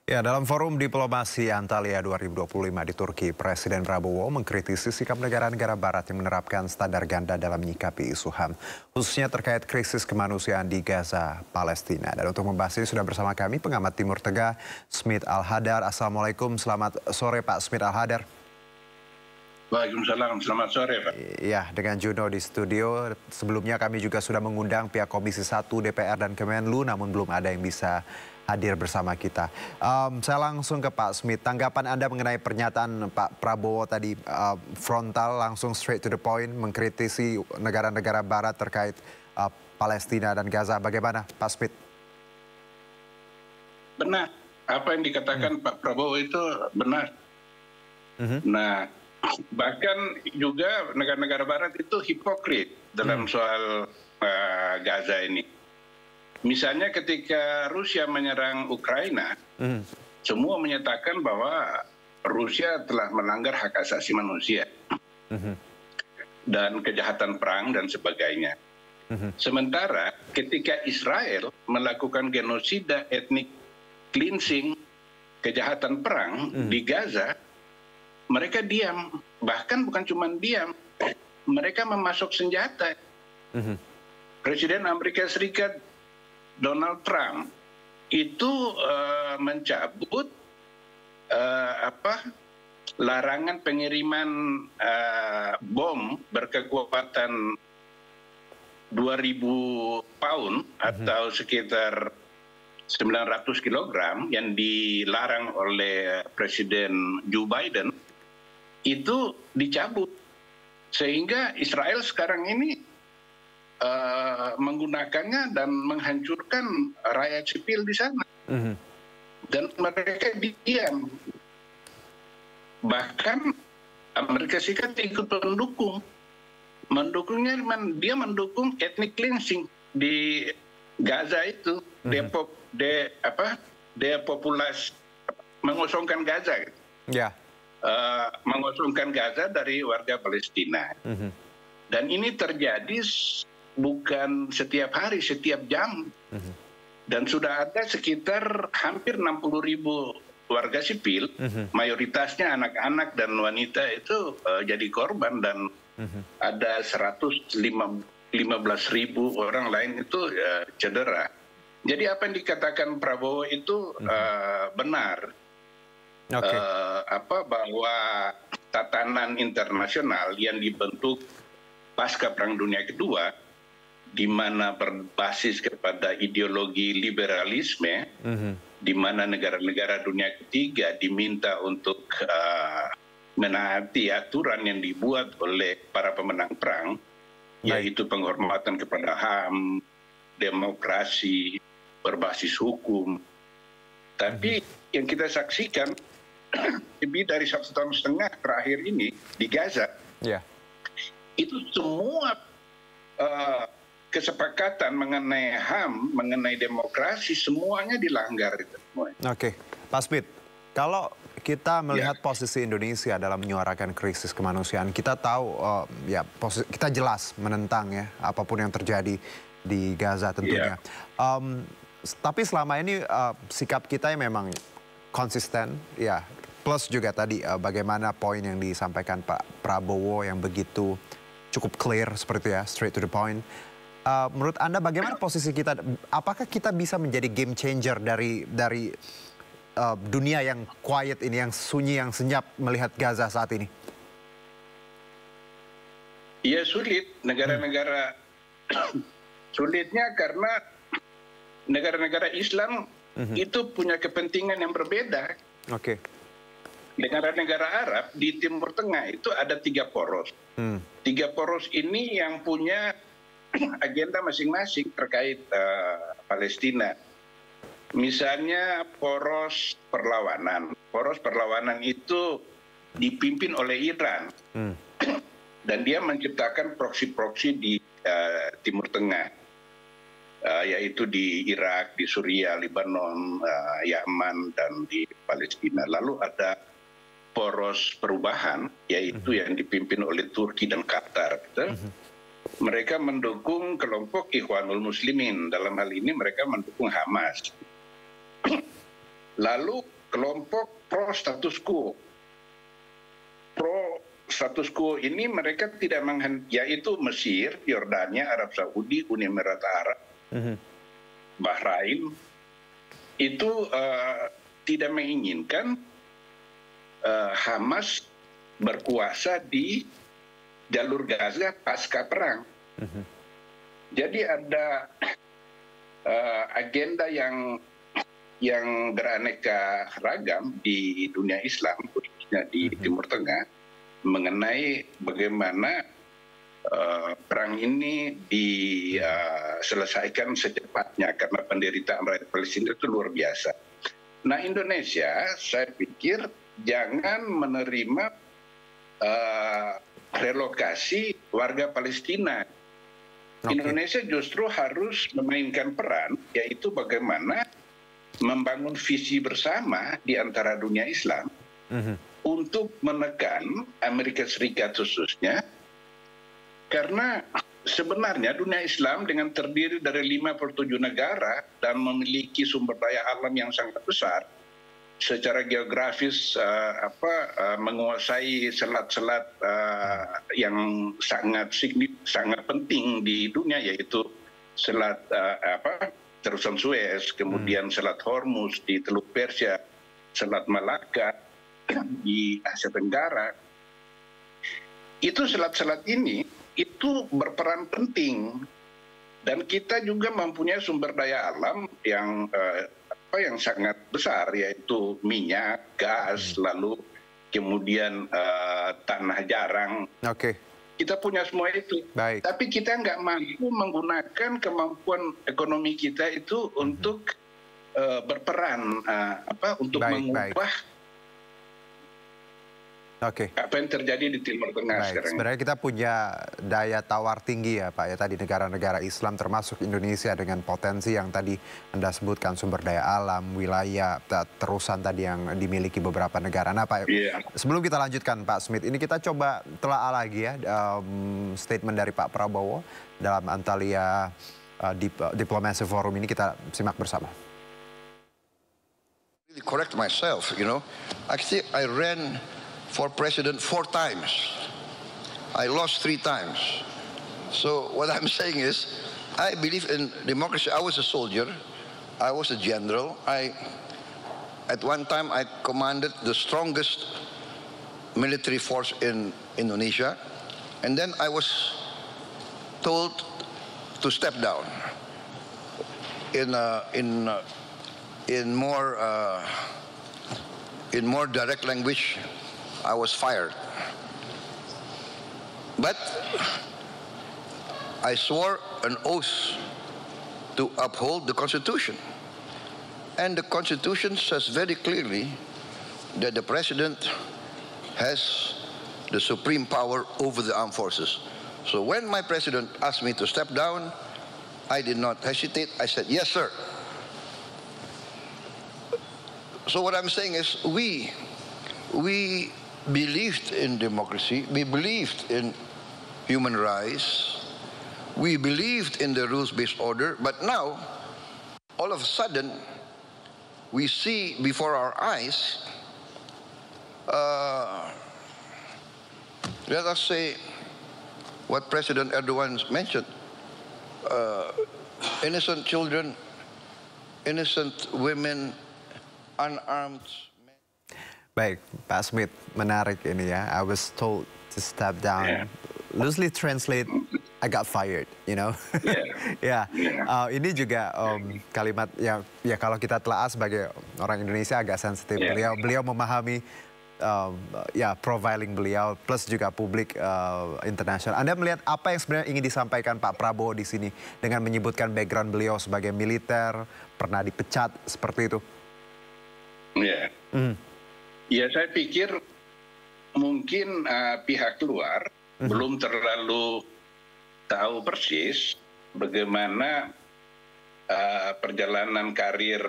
Ya, dalam forum diplomasi Antalya 2025 di Turki, Presiden Prabowo mengkritisi sikap negara-negara Barat yang menerapkan standar ganda dalam menyikapi isu HAM, khususnya terkait krisis kemanusiaan di Gaza, Palestina. Dan untuk membahas ini sudah bersama kami pengamat Timur Tengah, Smit Al-Hadar. Assalamualaikum, selamat sore Pak Smit Al-Hadar. Waalaikumsalam, selamat sore Pak. Ya, dengan Juno di studio. Sebelumnya kami juga sudah mengundang pihak Komisi 1 DPR dan Kemenlu, namun belum ada yang bisa hadir bersama kita. Saya langsung ke Pak Smit. Tanggapan Anda mengenai pernyataan Pak Prabowo tadi, frontal, langsung straight to the point, mengkritisi negara-negara Barat terkait Palestina dan Gaza. Bagaimana Pak Smit? Benar. Apa yang dikatakan Pak Prabowo itu benar. Nah, bahkan juga negara-negara Barat itu hipokrit dalam soal Gaza ini. Misalnya ketika Rusia menyerang Ukraina, semua menyatakan bahwa Rusia telah melanggar hak asasi manusia dan kejahatan perang dan sebagainya. Sementara ketika Israel melakukan genosida etnik cleansing, kejahatan perang di Gaza, mereka diam. Bahkan bukan cuma diam, mereka memasok senjata. Presiden Amerika Serikat Donald Trump itu mencabut larangan pengiriman bom berkekuatan 2.000 pound atau sekitar 900 kilogram yang dilarang oleh Presiden Joe Biden, itu dicabut. Sehingga Israel sekarang ini menggunakannya dan menghancurkan rakyat sipil di sana. Dan mereka diam. Bahkan Amerika Serikat ikut mendukung. Mendukungnya, dia mendukung ethnic cleansing di Gaza itu. Depopulasi, mengosongkan Gaza. Gitu. Mengosongkan Gaza dari warga Palestina. Dan ini terjadi bukan setiap hari, setiap jam. Dan sudah ada sekitar hampir 60.000 warga sipil, mayoritasnya anak-anak dan wanita itu jadi korban, dan ada 115.000 orang lain itu cedera. Jadi apa yang dikatakan Prabowo itu benar. Bahwa tatanan internasional yang dibentuk pasca Perang Dunia Kedua, di mana berbasis kepada ideologi liberalisme, di mana negara-negara dunia ketiga diminta untuk menaati aturan yang dibuat oleh para pemenang perang, yaitu penghormatan kepada HAM, demokrasi, berbasis hukum. Tapi yang kita saksikan lebih dari 1,5 tahun terakhir ini di Gaza, itu semua kesepakatan mengenai HAM, mengenai demokrasi, semuanya dilanggar. Oke, Pak Smith, kalau kita melihat posisi Indonesia dalam menyuarakan krisis kemanusiaan, kita tahu, kita jelas menentang ya apapun yang terjadi di Gaza tentunya. Tapi selama ini sikap kita yang memang konsisten, ya. Plus juga tadi bagaimana poin yang disampaikan Pak Prabowo yang begitu cukup clear seperti itu ya, straight to the point. Menurut Anda bagaimana posisi kita? Apakah kita bisa menjadi game changer dari dunia yang quiet ini, yang sunyi, yang senyap melihat Gaza saat ini? Iya, sulit. Negara-negara sulitnya karena negara-negara Islam itu punya kepentingan yang berbeda. Negara-negara Arab di Timur Tengah itu ada 3 poros. 3 poros ini yang punya agenda masing-masing terkait Palestina. Misalnya poros perlawanan. Poros perlawanan itu dipimpin oleh Iran. Dan dia menciptakan proksi-proksi di Timur Tengah. Yaitu di Irak, di Suriah, Lebanon, Yaman, dan di Palestina. Lalu ada poros perubahan, yaitu yang dipimpin oleh Turki dan Qatar. Mereka mendukung kelompok Ikhwanul Muslimin. Dalam hal ini mereka mendukung Hamas. Lalu kelompok pro status quo. Pro status quo ini mereka tidak yaitu Mesir, Yordania, Arab Saudi, Uni Emirat Arab, Bahrain, itu tidak menginginkan Hamas berkuasa di jalur Gaza pasca perang. Jadi ada agenda yang beraneka ragam di dunia Islam, khususnya di Timur Tengah, mengenai bagaimana perang ini diselesaikan secepatnya karena penderitaan rakyat Palestina itu luar biasa. Nah, Indonesia, saya pikir jangan menerima relokasi warga Palestina. Indonesia justru harus memainkan peran, yaitu bagaimana membangun visi bersama di antara dunia Islam untuk menekan Amerika Serikat khususnya, karena sebenarnya dunia Islam dengan terdiri dari 57 negara dan memiliki sumber daya alam yang sangat besar, secara geografis menguasai selat-selat yang sangat penting di dunia, yaitu selat Terusan Suez, kemudian selat Hormuz di Teluk Persia, selat Malaka di Asia Tenggara. Itu selat-selat ini itu berperan penting, dan kita juga mempunyai sumber daya alam yang sangat besar, yaitu minyak, gas, lalu kemudian tanah jarang. Kita punya semua itu. Baik. Tapi kita nggak mampu menggunakan kemampuan ekonomi kita itu untuk berperan untuk mengubah apa yang terjadi di Timur Tengah sekarang. Sebenarnya kita punya daya tawar tinggi ya Pak ya, tadi negara-negara Islam termasuk Indonesia dengan potensi yang tadi Anda sebutkan, sumber daya alam, wilayah, terusan tadi yang dimiliki beberapa negara. Nah Pak, sebelum kita lanjutkan Pak Smith, ini kita coba telaah lagi ya statement dari Pak Prabowo dalam Antalya Diplomacy Forum ini, kita simak bersama. Correct myself, you know. Actually, I ran for president 4 times. I lost 3 times. So what I'm saying is, I believe in democracy. I was a soldier. I was a general. At one time, I commanded the strongest military force in Indonesia. And then I was told to step down in more direct language. I was fired. But I swore an oath to uphold the Constitution. And the Constitution says very clearly that the President has the supreme power over the armed forces. So when my President asked me to step down, I did not hesitate. I said, yes, sir. So what I'm saying is, we believed in democracy, we believed in human rights, we believed in the rules-based order, but now, all of a sudden, we see before our eyes, let us say, what President Erdogan mentioned, innocent children, innocent women, unarmed. Baik, Pak Smith, menarik ini ya. I was told to step down. Loosely translate, I got fired, you know. Ini juga kalimat yang ya kalau kita telah sebagai orang Indonesia agak sensitif. Beliau memahami profiling beliau plus juga publik internasional. Anda melihat apa yang sebenarnya ingin disampaikan Pak Prabowo di sini dengan menyebutkan background beliau sebagai militer, pernah dipecat seperti itu? Ya, saya pikir mungkin pihak luar belum terlalu tahu persis bagaimana perjalanan karir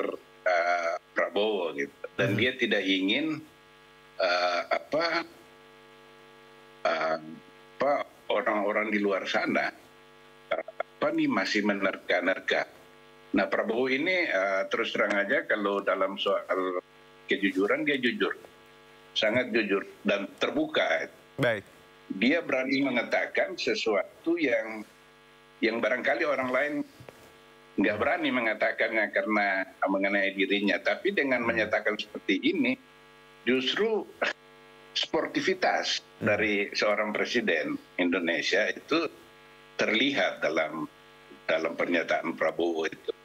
Prabowo gitu. Dan dia tidak ingin orang-orang di luar sana masih menerka-nerka. Nah, Prabowo ini terus terang aja kalau dalam soal kejujuran dia jujur, sangat jujur dan terbuka. Baik. Dia berani mengatakan sesuatu yang barangkali orang lain nggak berani mengatakannya karena mengenai dirinya. Tapi dengan menyatakan seperti ini, justru sportivitas dari seorang presiden Indonesia itu terlihat dalam pernyataan Prabowo itu.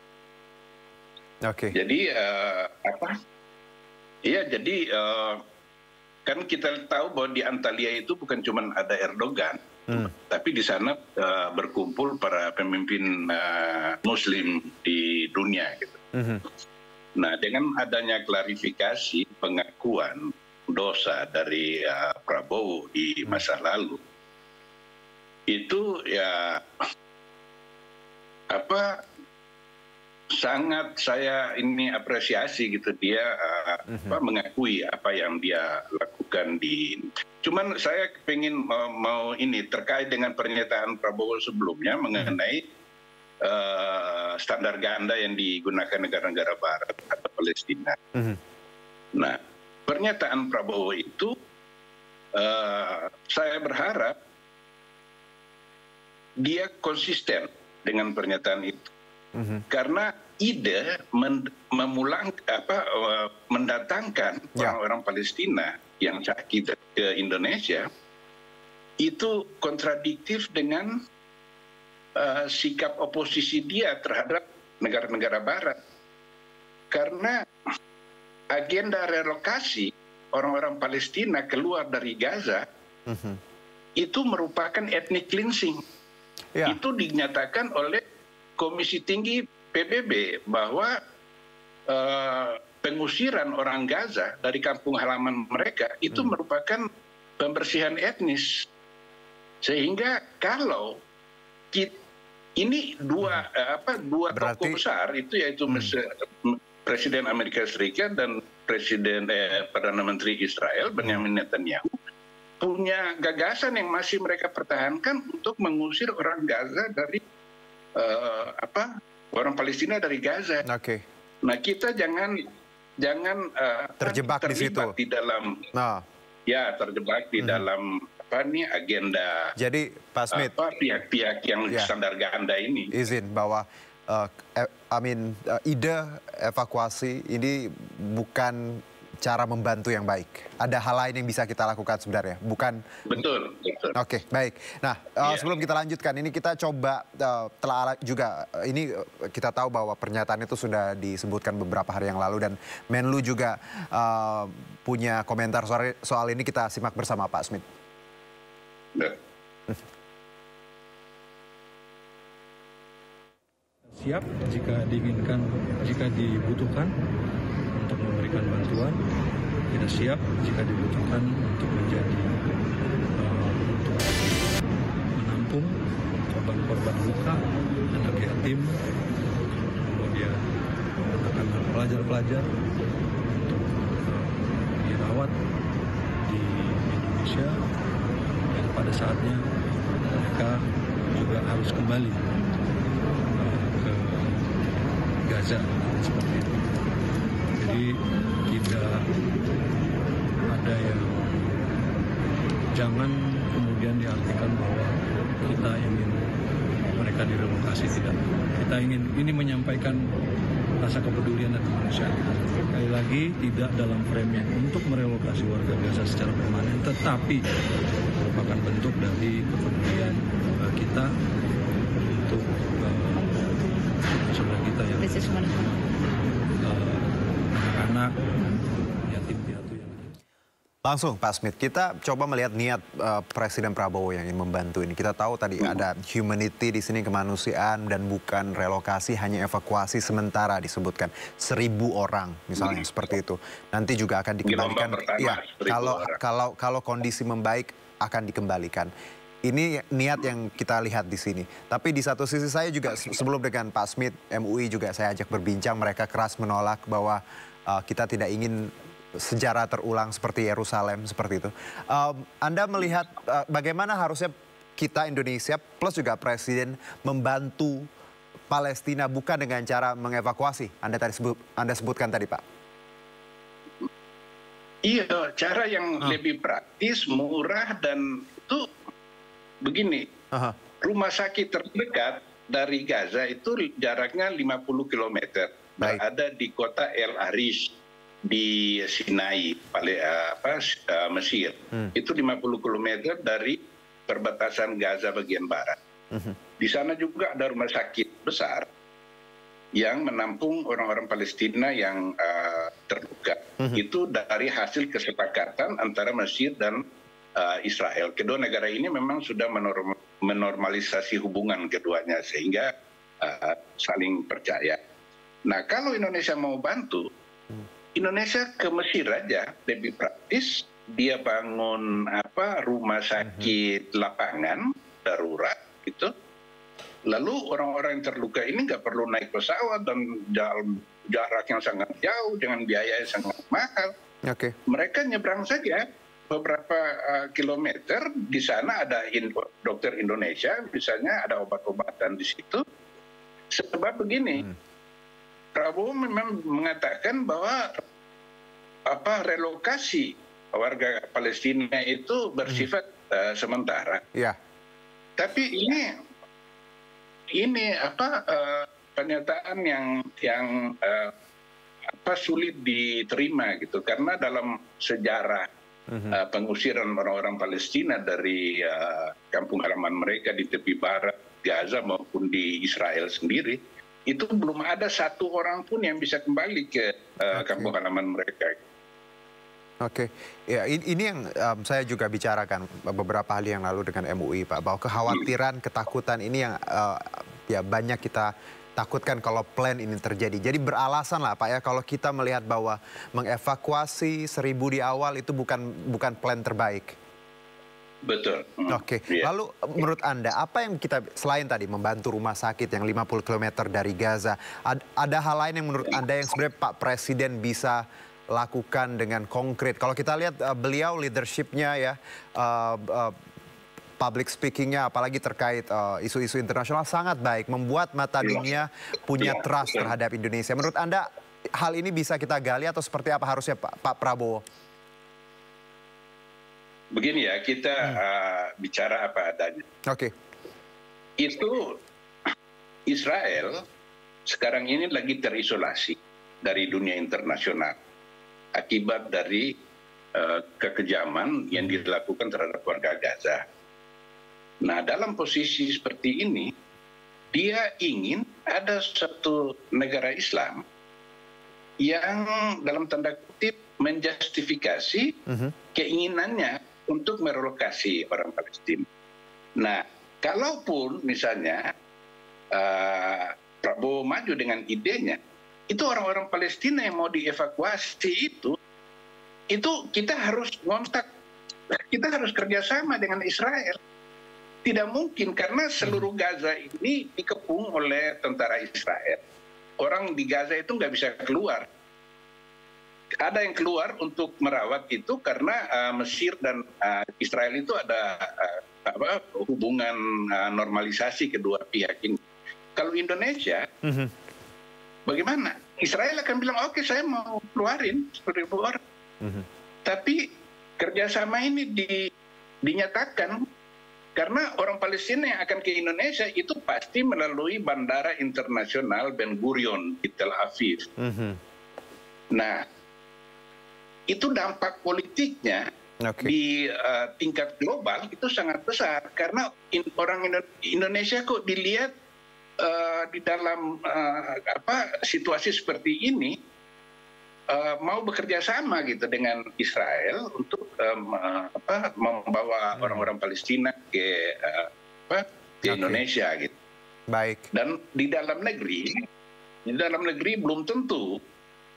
Jadi kan kita tahu bahwa di Antalya itu bukan cuma ada Erdogan, tapi di sana berkumpul para pemimpin Muslim di dunia. Gitu. Nah, dengan adanya klarifikasi pengakuan dosa dari Prabowo di masa lalu, itu ya sangat saya ini apresiasi gitu, dia mengakui apa yang dia lakukan cuman saya pengen mau ini terkait dengan pernyataan Prabowo sebelumnya mengenai standar ganda yang digunakan negara-negara Barat atau Palestina. Nah, pernyataan Prabowo itu saya berharap dia konsisten dengan pernyataan itu. Karena ide mendatangkan orang-orang Palestina yang sakit ke Indonesia itu kontradiktif dengan sikap oposisi dia terhadap negara-negara Barat. Karena agenda relokasi orang-orang Palestina keluar dari Gaza itu merupakan ethnic cleansing. Itu dinyatakan oleh Komisi Tinggi PBB bahwa pengusiran orang Gaza dari kampung halaman mereka itu merupakan pembersihan etnis. Sehingga kalau ini dua tokoh besar itu yaitu Presiden Amerika Serikat dan Perdana Menteri Israel Benjamin Netanyahu punya gagasan yang masih mereka pertahankan untuk mengusir orang Gaza dari orang Palestina dari Gaza. Nah, kita jangan terjebak di situ di dalam terjebak di dalam agenda. Jadi Pak Smith, pihak-pihak yang standar ganda ini. Izin bahwa ide evakuasi ini bukan cara membantu yang baik. Ada hal lain yang bisa kita lakukan sebenarnya, bukan? Betul. Oke, baik. Nah, sebelum kita lanjutkan, ini kita coba telah juga, ini kita tahu bahwa pernyataan itu sudah disebutkan beberapa hari yang lalu dan Menlu juga punya komentar soal ini, kita simak bersama Pak Smith. Siap jika diinginkan, jika dibutuhkan untuk memberikan bantuan, kita siap jika dibutuhkan untuk menjadi untuk menampung korban-korban luka, anak yatim, kemudian anak-anak pelajar-pelajar untuk dirawat di Indonesia, dan pada saatnya mereka juga harus kembali ke Gaza seperti itu. Jadi tidak ada yang, jangan kemudian diartikan bahwa kita ingin mereka direlokasi, tidak. Kita ingin ini menyampaikan rasa kepedulian dan kemanusiaan. Sekali lagi tidak dalam frame untuk merelokasi warga Gaza secara permanen, tetapi merupakan bentuk dari kepedulian kita untuk saudara kita yang anak-anak, yatim piatu. Langsung Pak Smith, kita coba melihat niat Presiden Prabowo yang ingin membantu ini. Kita tahu tadi ada humanity di sini, kemanusiaan, dan bukan relokasi, hanya evakuasi sementara disebutkan 1.000 orang misalnya seperti itu. Nanti juga akan dikembalikan. Iya, kalau kondisi membaik akan dikembalikan. Ini niat yang kita lihat di sini. Tapi di satu sisi saya juga sebelum dengan Pak Smith, MUI juga saya ajak berbincang, mereka keras menolak bahwa kita tidak ingin sejarah terulang seperti Yerusalem, seperti itu. Anda melihat bagaimana harusnya kita Indonesia plus juga Presiden membantu Palestina bukan dengan cara mengevakuasi? Anda sebutkan tadi, Pak. Iya, cara yang lebih praktis, murah, dan itu begini. Rumah sakit terdekat dari Gaza itu jaraknya 50 km. Berada di kota El Arish di Sinai, Mesir. Itu 50 km dari perbatasan Gaza bagian barat. Di sana juga ada rumah sakit besar yang menampung orang-orang Palestina yang terluka. Itu dari hasil kesepakatan antara Mesir dan Israel. Kedua negara ini memang sudah menormalisasi hubungan keduanya sehingga saling percaya. Nah, kalau Indonesia mau bantu, Indonesia ke Mesir aja lebih praktis. Dia bangun rumah sakit lapangan darurat gitu. Lalu orang-orang yang terluka ini nggak perlu naik pesawat dan jarak yang sangat jauh dengan biaya yang sangat mahal. Mereka nyebrang saja beberapa kilometer, di sana ada dokter Indonesia, misalnya ada obat-obatan di situ. Sebab begini, Prabowo memang mengatakan bahwa relokasi warga Palestina itu bersifat sementara. Tapi ini pernyataan yang sulit diterima gitu, karena dalam sejarah pengusiran orang-orang Palestina dari kampung halaman mereka di tepi barat Gaza maupun di Israel sendiri, itu belum ada satu orang pun yang bisa kembali ke kampung halaman mereka. Oke, ya ini yang saya juga bicarakan beberapa hari yang lalu dengan MUI, Pak, bahwa kekhawatiran, ketakutan ini yang ya banyak kita takutkan kalau plan ini terjadi. Jadi beralasan lah, Pak, ya, kalau kita melihat bahwa mengevakuasi 1.000 di awal itu bukan plan terbaik. Betul. Oke, lalu menurut Anda apa yang kita, selain tadi membantu rumah sakit yang 50 km dari Gaza, ada hal lain yang menurut Anda yang sebenarnya Pak Presiden bisa lakukan dengan konkret? Kalau kita lihat beliau leadership-nya ya, public speaking-nya apalagi terkait isu-isu internasional sangat baik, membuat mata dunia punya trust terhadap Indonesia. Menurut Anda hal ini bisa kita gali atau seperti apa harusnya Pak Prabowo? Begini ya, kita bicara apa adanya. Oke. Itu Israel sekarang ini lagi terisolasi dari dunia internasional akibat dari kekejaman yang dilakukan terhadap warga Gaza. Nah, dalam posisi seperti ini, dia ingin ada satu negara Islam yang dalam tanda kutip menjustifikasi keinginannya untuk merelokasi orang Palestina. Nah, kalaupun misalnya Prabowo maju dengan idenya, itu orang-orang Palestina yang mau dievakuasi itu kita harus ngontak, kita harus kerjasama dengan Israel. Tidak mungkin karena seluruh Gaza ini dikepung oleh tentara Israel. Orang di Gaza itu nggak bisa keluar. Ada yang keluar untuk merawat itu karena Mesir dan Israel itu ada hubungan normalisasi kedua pihak ini. Kalau Indonesia, bagaimana? Israel akan bilang, oke, saya mau keluarin 1.000 orang. Tapi kerjasama ini dinyatakan karena orang Palestina yang akan ke Indonesia itu pasti melalui Bandara Internasional Ben Gurion di Tel Aviv. Nah, itu dampak politiknya di tingkat global itu sangat besar karena orang Indonesia kok dilihat di dalam situasi seperti ini mau bekerja sama gitu dengan Israel untuk membawa orang-orang Palestina ke Indonesia gitu. Baik. Dan di dalam negeri belum tentu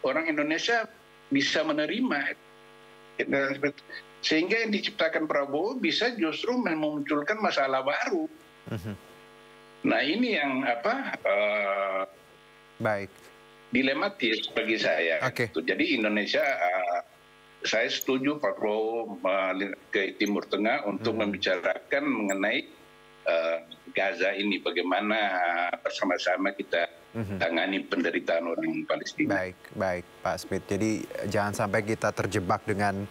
orang Indonesia bisa menerima. Sehingga yang diciptakan Prabowo bisa justru memunculkan masalah baru. Nah, ini yang baik, dilematis bagi saya. Jadi Indonesia, saya setuju Pak Prabowo ke Timur Tengah untuk membicarakan mengenai Gaza ini, bagaimana bersama-sama kita tangani penderitaan orang Palestina. Baik Pak Smith. Jadi jangan sampai kita terjebak dengan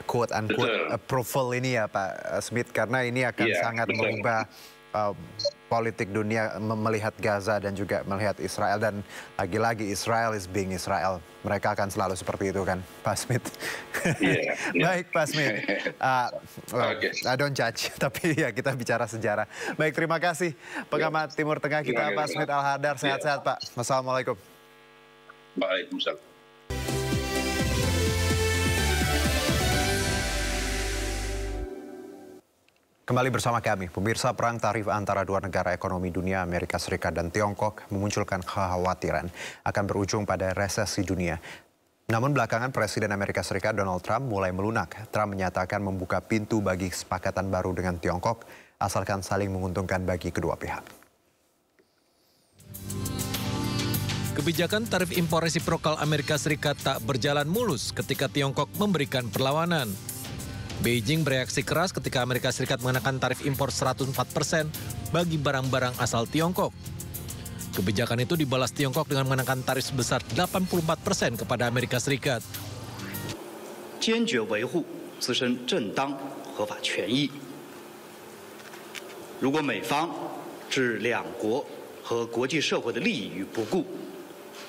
quote-unquote approval ini ya Pak Smith, karena ini akan sangat mengubah politik dunia melihat Gaza dan juga melihat Israel, dan lagi-lagi Israel is being Israel. Mereka akan selalu seperti itu kan, Pak Smith. Baik Pak Smith, I don't judge, tapi ya kita bicara sejarah. Baik, terima kasih pengamat Timur Tengah kita Pak Smith Al-Hadar. Sehat-sehat Pak. Wassalamualaikum. Waalaikumsalam. Kembali bersama kami, pemirsa. Perang tarif antara dua negara ekonomi dunia, Amerika Serikat dan Tiongkok, memunculkan kekhawatiran akan berujung pada resesi dunia. Namun belakangan Presiden Amerika Serikat Donald Trump mulai melunak. Trump menyatakan membuka pintu bagi kesepakatan baru dengan Tiongkok, asalkan saling menguntungkan bagi kedua pihak. Kebijakan tarif impor resiprokal Amerika Serikat tak berjalan mulus ketika Tiongkok memberikan perlawanan. Beijing bereaksi keras ketika Amerika Serikat mengenakan tarif impor 104% bagi barang-barang asal Tiongkok. Kebijakan itu dibalas Tiongkok dengan mengenakan tarif sebesar 84% kepada Amerika Serikat. 坚决维护自身正当合法权益。如果美方置两国和国际社会的利益于不顾，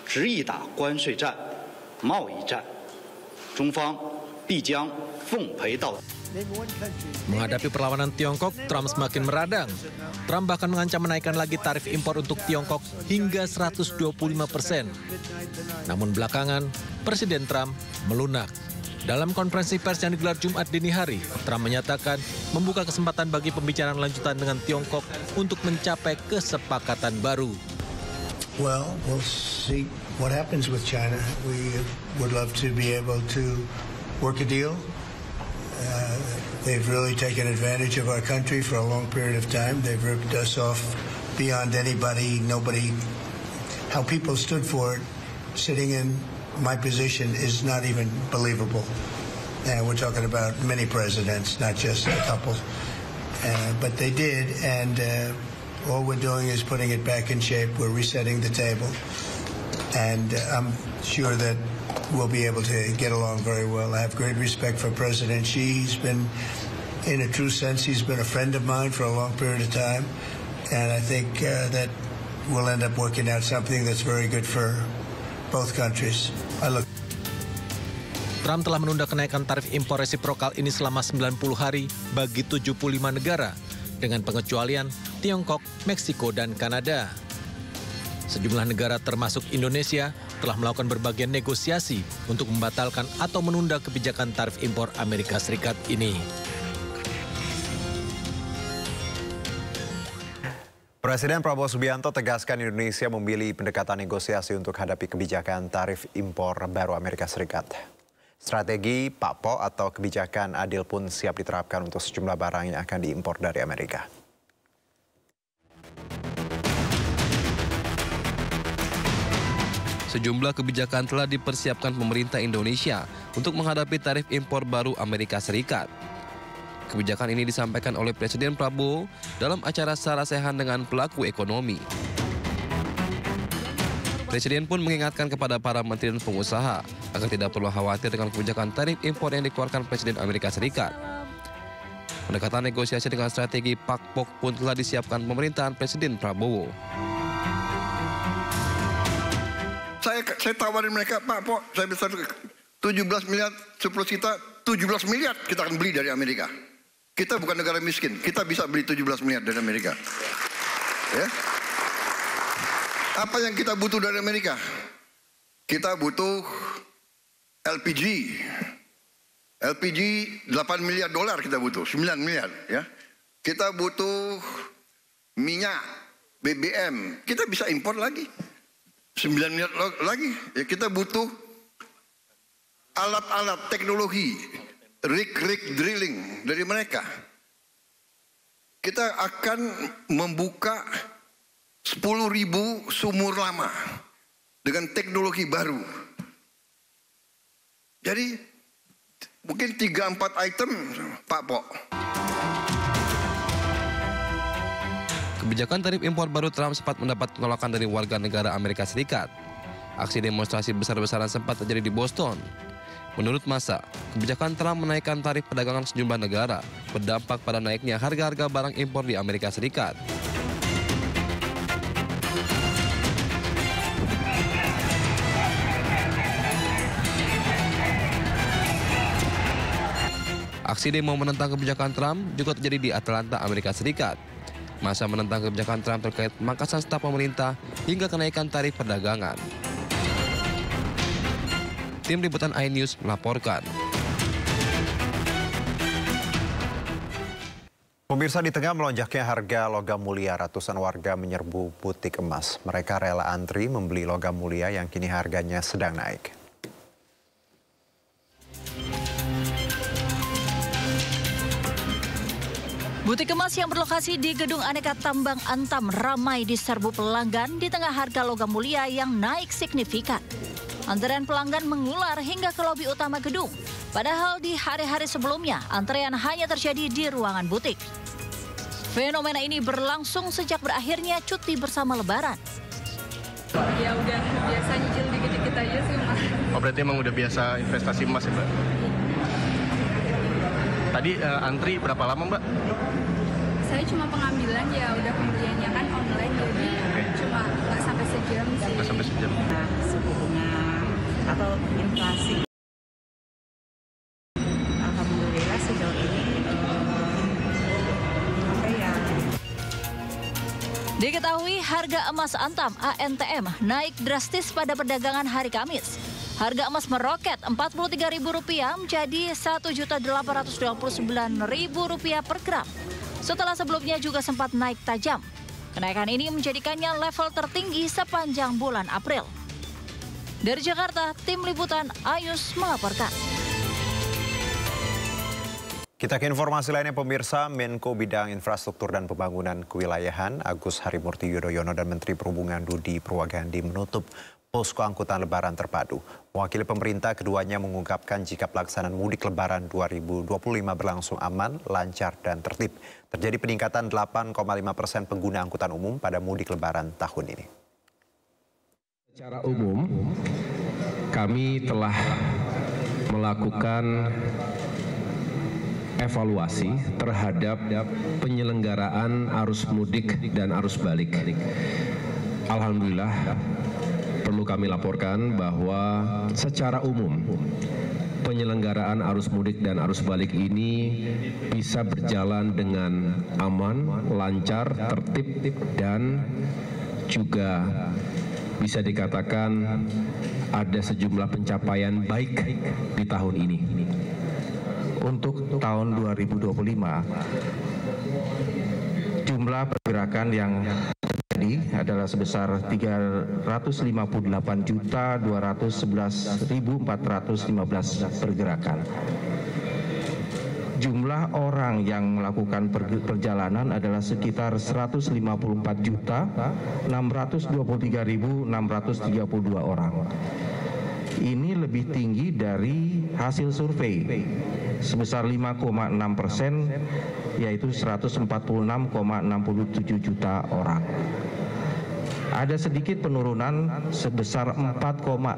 执意打关税战、贸易战，中方必将 Menghadapi perlawanan Tiongkok, Trump semakin meradang. Trump bahkan mengancam menaikkan lagi tarif impor untuk Tiongkok hingga 125%. Namun belakangan, Presiden Trump melunak. Dalam konferensi pers yang digelar Jumat dini hari, Trump menyatakan membuka kesempatan bagi pembicaraan lanjutan dengan Tiongkok untuk mencapai kesepakatan baru. Well, we'll see what happens with China. We would love to be able to work a deal. They've really taken advantage of our country for a long period of time. They've ripped us off beyond anybody, nobody. How people stood for it, sitting in my position is not even believable. We're talking about many presidents, not just a couple. But they did, and all we're doing is putting it back in shape. We're resetting the table. And I'm sure that we'll be able to get along very well. I have great respect for President Xi. He's been, in a true sense, he's been a friend of mine for a long period of time. And I think that we'll end up working out something that's very good for both countries. Trump telah menunda kenaikan tarif impor resiprokal ini selama 90 hari bagi 75 negara dengan pengecualian Tiongkok, Meksiko, dan Kanada. Sejumlah negara termasuk Indonesia telah melakukan berbagai negosiasi untuk membatalkan atau menunda kebijakan tarif impor Amerika Serikat ini. Presiden Prabowo Subianto tegaskan Indonesia memilih pendekatan negosiasi untuk hadapi kebijakan tarif impor baru Amerika Serikat. Strategi PAPO atau kebijakan adil pun siap diterapkan untuk sejumlah barang yang akan diimpor dari Amerika. Sejumlah kebijakan telah dipersiapkan pemerintah Indonesia untuk menghadapi tarif impor baru Amerika Serikat. Kebijakan ini disampaikan oleh Presiden Prabowo dalam acara sarasehan dengan pelaku ekonomi. Presiden pun mengingatkan kepada para menteri dan pengusaha agar tidak perlu khawatir dengan kebijakan tarif impor yang dikeluarkan Presiden Amerika Serikat. Pendekatan negosiasi dengan strategi PAPO pun telah disiapkan pemerintahan Presiden Prabowo. Saya tawarin mereka, Pak Po, saya bisa 17 miliar, 10 juta, 17 miliar kita akan beli dari Amerika. Kita bukan negara miskin, kita bisa beli 17 miliar dari Amerika. Ya. Apa yang kita butuh dari Amerika? Kita butuh LPG. LPG 8 miliar dolar kita butuh, 9 miliar. Ya. Kita butuh minyak, BBM, kita bisa impor lagi. 9 miliar lagi. Ya, kita butuh alat-alat teknologi, rig drilling dari mereka. Kita akan membuka 10.000 sumur lama dengan teknologi baru. Jadi mungkin 3-4 item, Pak Po. Kebijakan tarif impor baru Trump sempat mendapat penolakan dari warga negara Amerika Serikat. Aksi demonstrasi besar-besaran sempat terjadi di Boston. Menurut massa, kebijakan Trump menaikkan tarif perdagangan sejumlah negara berdampak pada naiknya harga-harga barang impor di Amerika Serikat. Aksi demo menentang kebijakan Trump juga terjadi di Atlanta, Amerika Serikat. Massa menentang kebijakan Trump terkait pemangkasan staf pemerintah hingga kenaikan tarif perdagangan. Tim Liputan iNews melaporkan. Pemirsa, di tengah melonjaknya harga logam mulia, ratusan warga menyerbu butik emas. Mereka rela antri membeli logam mulia yang kini harganya sedang naik. Butik emas yang berlokasi di Gedung Aneka Tambang Antam ramai diserbu pelanggan di tengah harga logam mulia yang naik signifikan. Antrean pelanggan mengular hingga ke lobi utama gedung. Padahal di hari-hari sebelumnya, antrean hanya terjadi di ruangan butik. Fenomena ini berlangsung sejak berakhirnya cuti bersama Lebaran. Ya udah biasa nyicil dikit-dikit aja sih, Mas. Oh, berarti emang udah biasa investasi emas ya, Mbak? Tadi antri berapa lama, Mbak? Saya cuma pengambilan, ya udah pembeliannya kan online, jadi cuma nggak sampai sejam sih. Nggak sampai sejam. Nah, suku bunga atau inflasi. Alhamdulillah sejauh ini Diketahui harga emas Antam (ANTM) naik drastis pada perdagangan hari Kamis. Harga emas meroket Rp43.000 menjadi Rp1.829.000 per gram. Setelah sebelumnya juga sempat naik tajam. Kenaikan ini menjadikannya level tertinggi sepanjang bulan April. Dari Jakarta, Tim Liputan Ayus melaporkan. Kita ke informasi lainnya pemirsa, Menko Bidang Infrastruktur dan Pembangunan Kewilayahan Agus Harimurti Yudhoyono dan Menteri Perhubungan Budi Purwagandi menutup posko angkutan lebaran terpadu. Mewakili pemerintah, keduanya mengungkapkan jika pelaksanaan mudik lebaran 2025 berlangsung aman, lancar, dan tertib. Terjadi peningkatan 8,5% pengguna angkutan umum pada mudik lebaran tahun ini. Secara umum, kami telah melakukan evaluasi terhadap penyelenggaraan arus mudik dan arus balik. Alhamdulillah, perlu kami laporkan bahwa secara umum penyelenggaraan arus mudik dan arus balik ini bisa berjalan dengan aman, lancar, tertib, dan juga bisa dikatakan ada sejumlah pencapaian baik di tahun ini. Untuk tahun 2025, jumlah pergerakan yang terjadi adalah sebesar 358.211.415 pergerakan. Jumlah orang yang melakukan perjalanan adalah sekitar 154.623.632 orang. Ini lebih tinggi dari hasil survei sebesar 5,6%, yaitu 146,67 juta orang. Ada sedikit penurunan sebesar 4,69%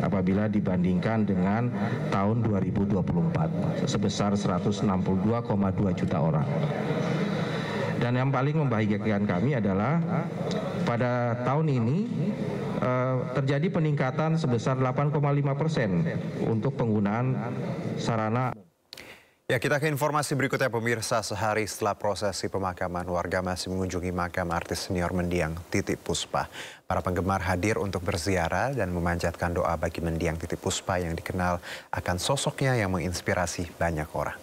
apabila dibandingkan dengan tahun 2024 sebesar 162,2 juta orang. Dan yang paling membahagiakan kami adalah pada tahun ini terjadi peningkatan sebesar 8,5% untuk penggunaan sarana. Ya, kita ke informasi berikutnya pemirsa. Sehari setelah prosesi pemakaman, warga masih mengunjungi makam artis senior mendiang Titiek Puspa. Para penggemar hadir untuk berziarah dan memanjatkan doa bagi mendiang Titiek Puspa yang dikenal akan sosoknya yang menginspirasi banyak orang.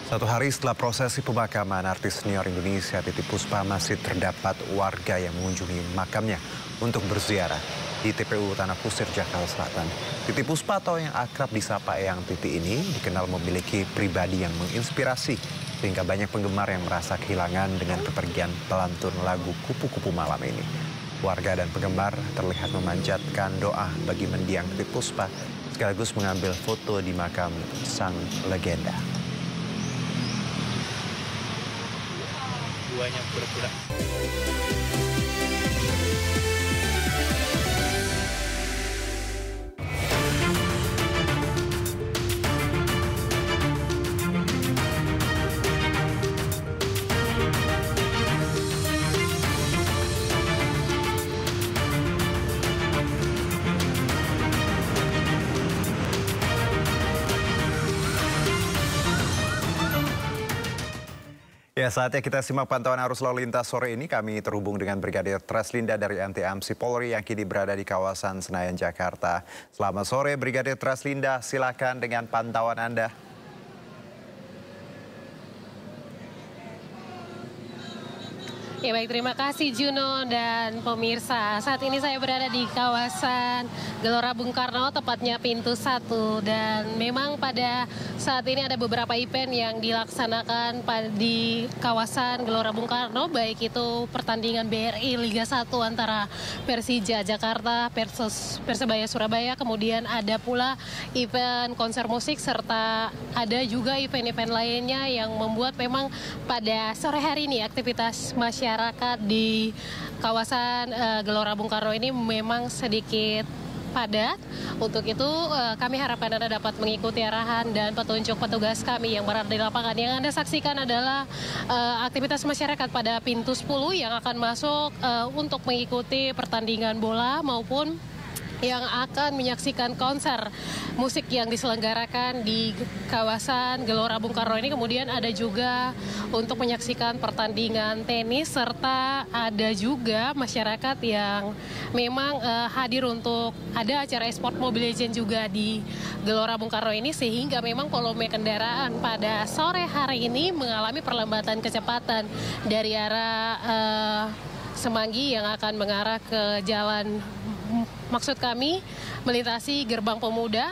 Satu hari setelah prosesi pemakaman artis senior Indonesia Titiek Puspa, masih terdapat warga yang mengunjungi makamnya untuk berziarah di TPU Tanah Kusir, Jakarta Selatan. Titiek Puspa atau yang akrab disapa Eyang Titi ini dikenal memiliki pribadi yang menginspirasi sehingga banyak penggemar yang merasa kehilangan dengan kepergian pelantun lagu Kupu-Kupu Malam ini. Warga dan penggemar terlihat memanjatkan doa bagi mendiang Titiek Puspa sekaligus mengambil foto di makam sang legenda. Duanya pura-pura. Ya, saatnya kita simak pantauan arus lalu lintas sore ini. Kami terhubung dengan Brigadir Treslinda dari Anti-AMSI Polri yang kini berada di kawasan Senayan, Jakarta. Selamat sore Brigadir Treslinda, silakan dengan pantauan Anda. Ya baik, terima kasih Juno dan pemirsa. Saat ini saya berada di kawasan Gelora Bung Karno, tepatnya pintu 1. Dan memang pada saat ini ada beberapa event yang dilaksanakan di kawasan Gelora Bung Karno, baik itu pertandingan BRI Liga 1 antara Persija Jakarta versus Persebaya Surabaya, kemudian ada pula event konser musik, serta ada juga event-event lainnya yang membuat memang pada sore hari ini aktivitas masyarakat di kawasan Gelora Bung Karno ini memang sedikit padat. Untuk itu kami harapkan Anda dapat mengikuti arahan dan petunjuk petugas kami yang berada di lapangan. Yang Anda saksikan adalah aktivitas masyarakat pada pintu 10 yang akan masuk untuk mengikuti pertandingan bola maupun yang akan menyaksikan konser musik yang diselenggarakan di kawasan Gelora Bung Karno ini. Kemudian ada juga untuk menyaksikan pertandingan tenis, serta ada juga masyarakat yang memang hadir untuk ada acara e-sport Mobile Legends juga di Gelora Bung Karno ini, sehingga memang volume kendaraan pada sore hari ini mengalami perlambatan kecepatan dari arah Semanggi yang akan mengarah ke jalan, maksud kami melintasi Gerbang Pemuda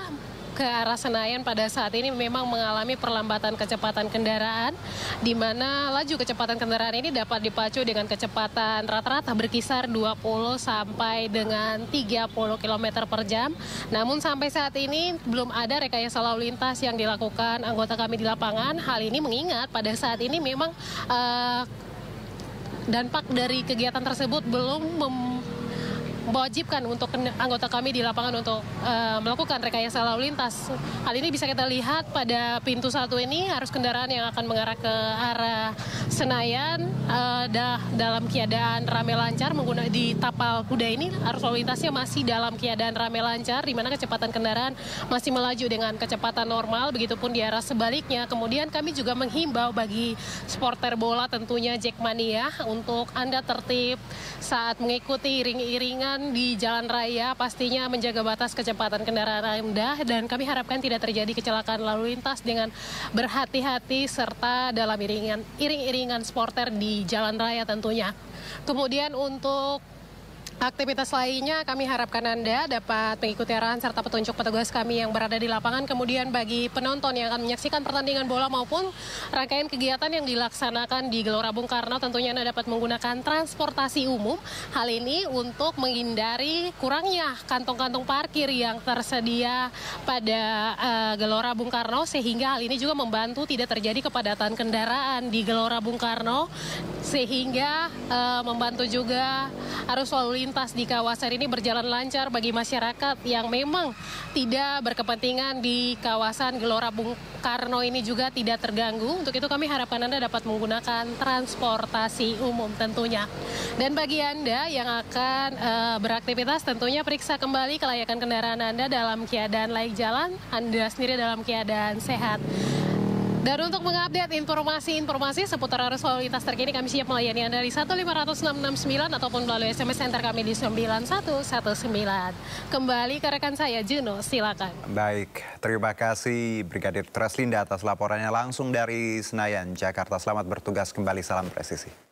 ke arah Senayan pada saat ini memang mengalami perlambatan kecepatan kendaraan, di mana laju kecepatan kendaraan ini dapat dipacu dengan kecepatan rata-rata berkisar 20 sampai dengan 30 km per jam. Namun sampai saat ini belum ada rekayasa lalu lintas yang dilakukan anggota kami di lapangan. Hal ini mengingat pada saat ini memang dampak dari kegiatan tersebut belum mewajibkan untuk anggota kami di lapangan untuk melakukan rekayasa lalu lintas. Hal ini bisa kita lihat pada pintu 1 ini, arus kendaraan yang akan mengarah ke arah Senayan dalam keadaan ramai lancar menggunakan di tapal kuda ini, arus lalu lintasnya masih dalam keadaan ramai lancar, di mana kecepatan kendaraan masih melaju dengan kecepatan normal, begitupun di arah sebaliknya. Kemudian kami juga menghimbau bagi supporter bola tentunya Jackmania untuk Anda tertib saat mengikuti iring-iringan di jalan raya, pastinya menjaga batas kecepatan kendaraan Anda, dan kami harapkan tidak terjadi kecelakaan lalu lintas dengan berhati-hati serta dalam iring-iringan supporter di jalan raya tentunya. Kemudian untuk aktivitas lainnya kami harapkan Anda dapat mengikuti arahan serta petunjuk petugas kami yang berada di lapangan. Kemudian bagi penonton yang akan menyaksikan pertandingan bola maupun rangkaian kegiatan yang dilaksanakan di Gelora Bung Karno, tentunya Anda dapat menggunakan transportasi umum. Hal ini untuk menghindari kurangnya kantong-kantong parkir yang tersedia pada Gelora Bung Karno, sehingga hal ini juga membantu tidak terjadi kepadatan kendaraan di Gelora Bung Karno, sehingga membantu juga arus lalu lintas di kawasan ini berjalan lancar bagi masyarakat yang memang tidak berkepentingan di kawasan Gelora Bung Karno ini juga tidak terganggu. Untuk itu kami harapkan Anda dapat menggunakan transportasi umum tentunya. Dan bagi Anda yang akan beraktivitas, tentunya periksa kembali kelayakan kendaraan Anda dalam keadaan layak jalan, Anda sendiri dalam keadaan sehat. Dan untuk mengupdate informasi seputar arus lalu lintas terkini, kami siap melayani Anda di 1506669 ataupun melalui SMS center kami di 9119. Kembali ke rekan saya, Juno, silakan. Baik, terima kasih Brigadir Treslinda atas laporannya langsung dari Senayan, Jakarta. Selamat bertugas kembali, salam presisi.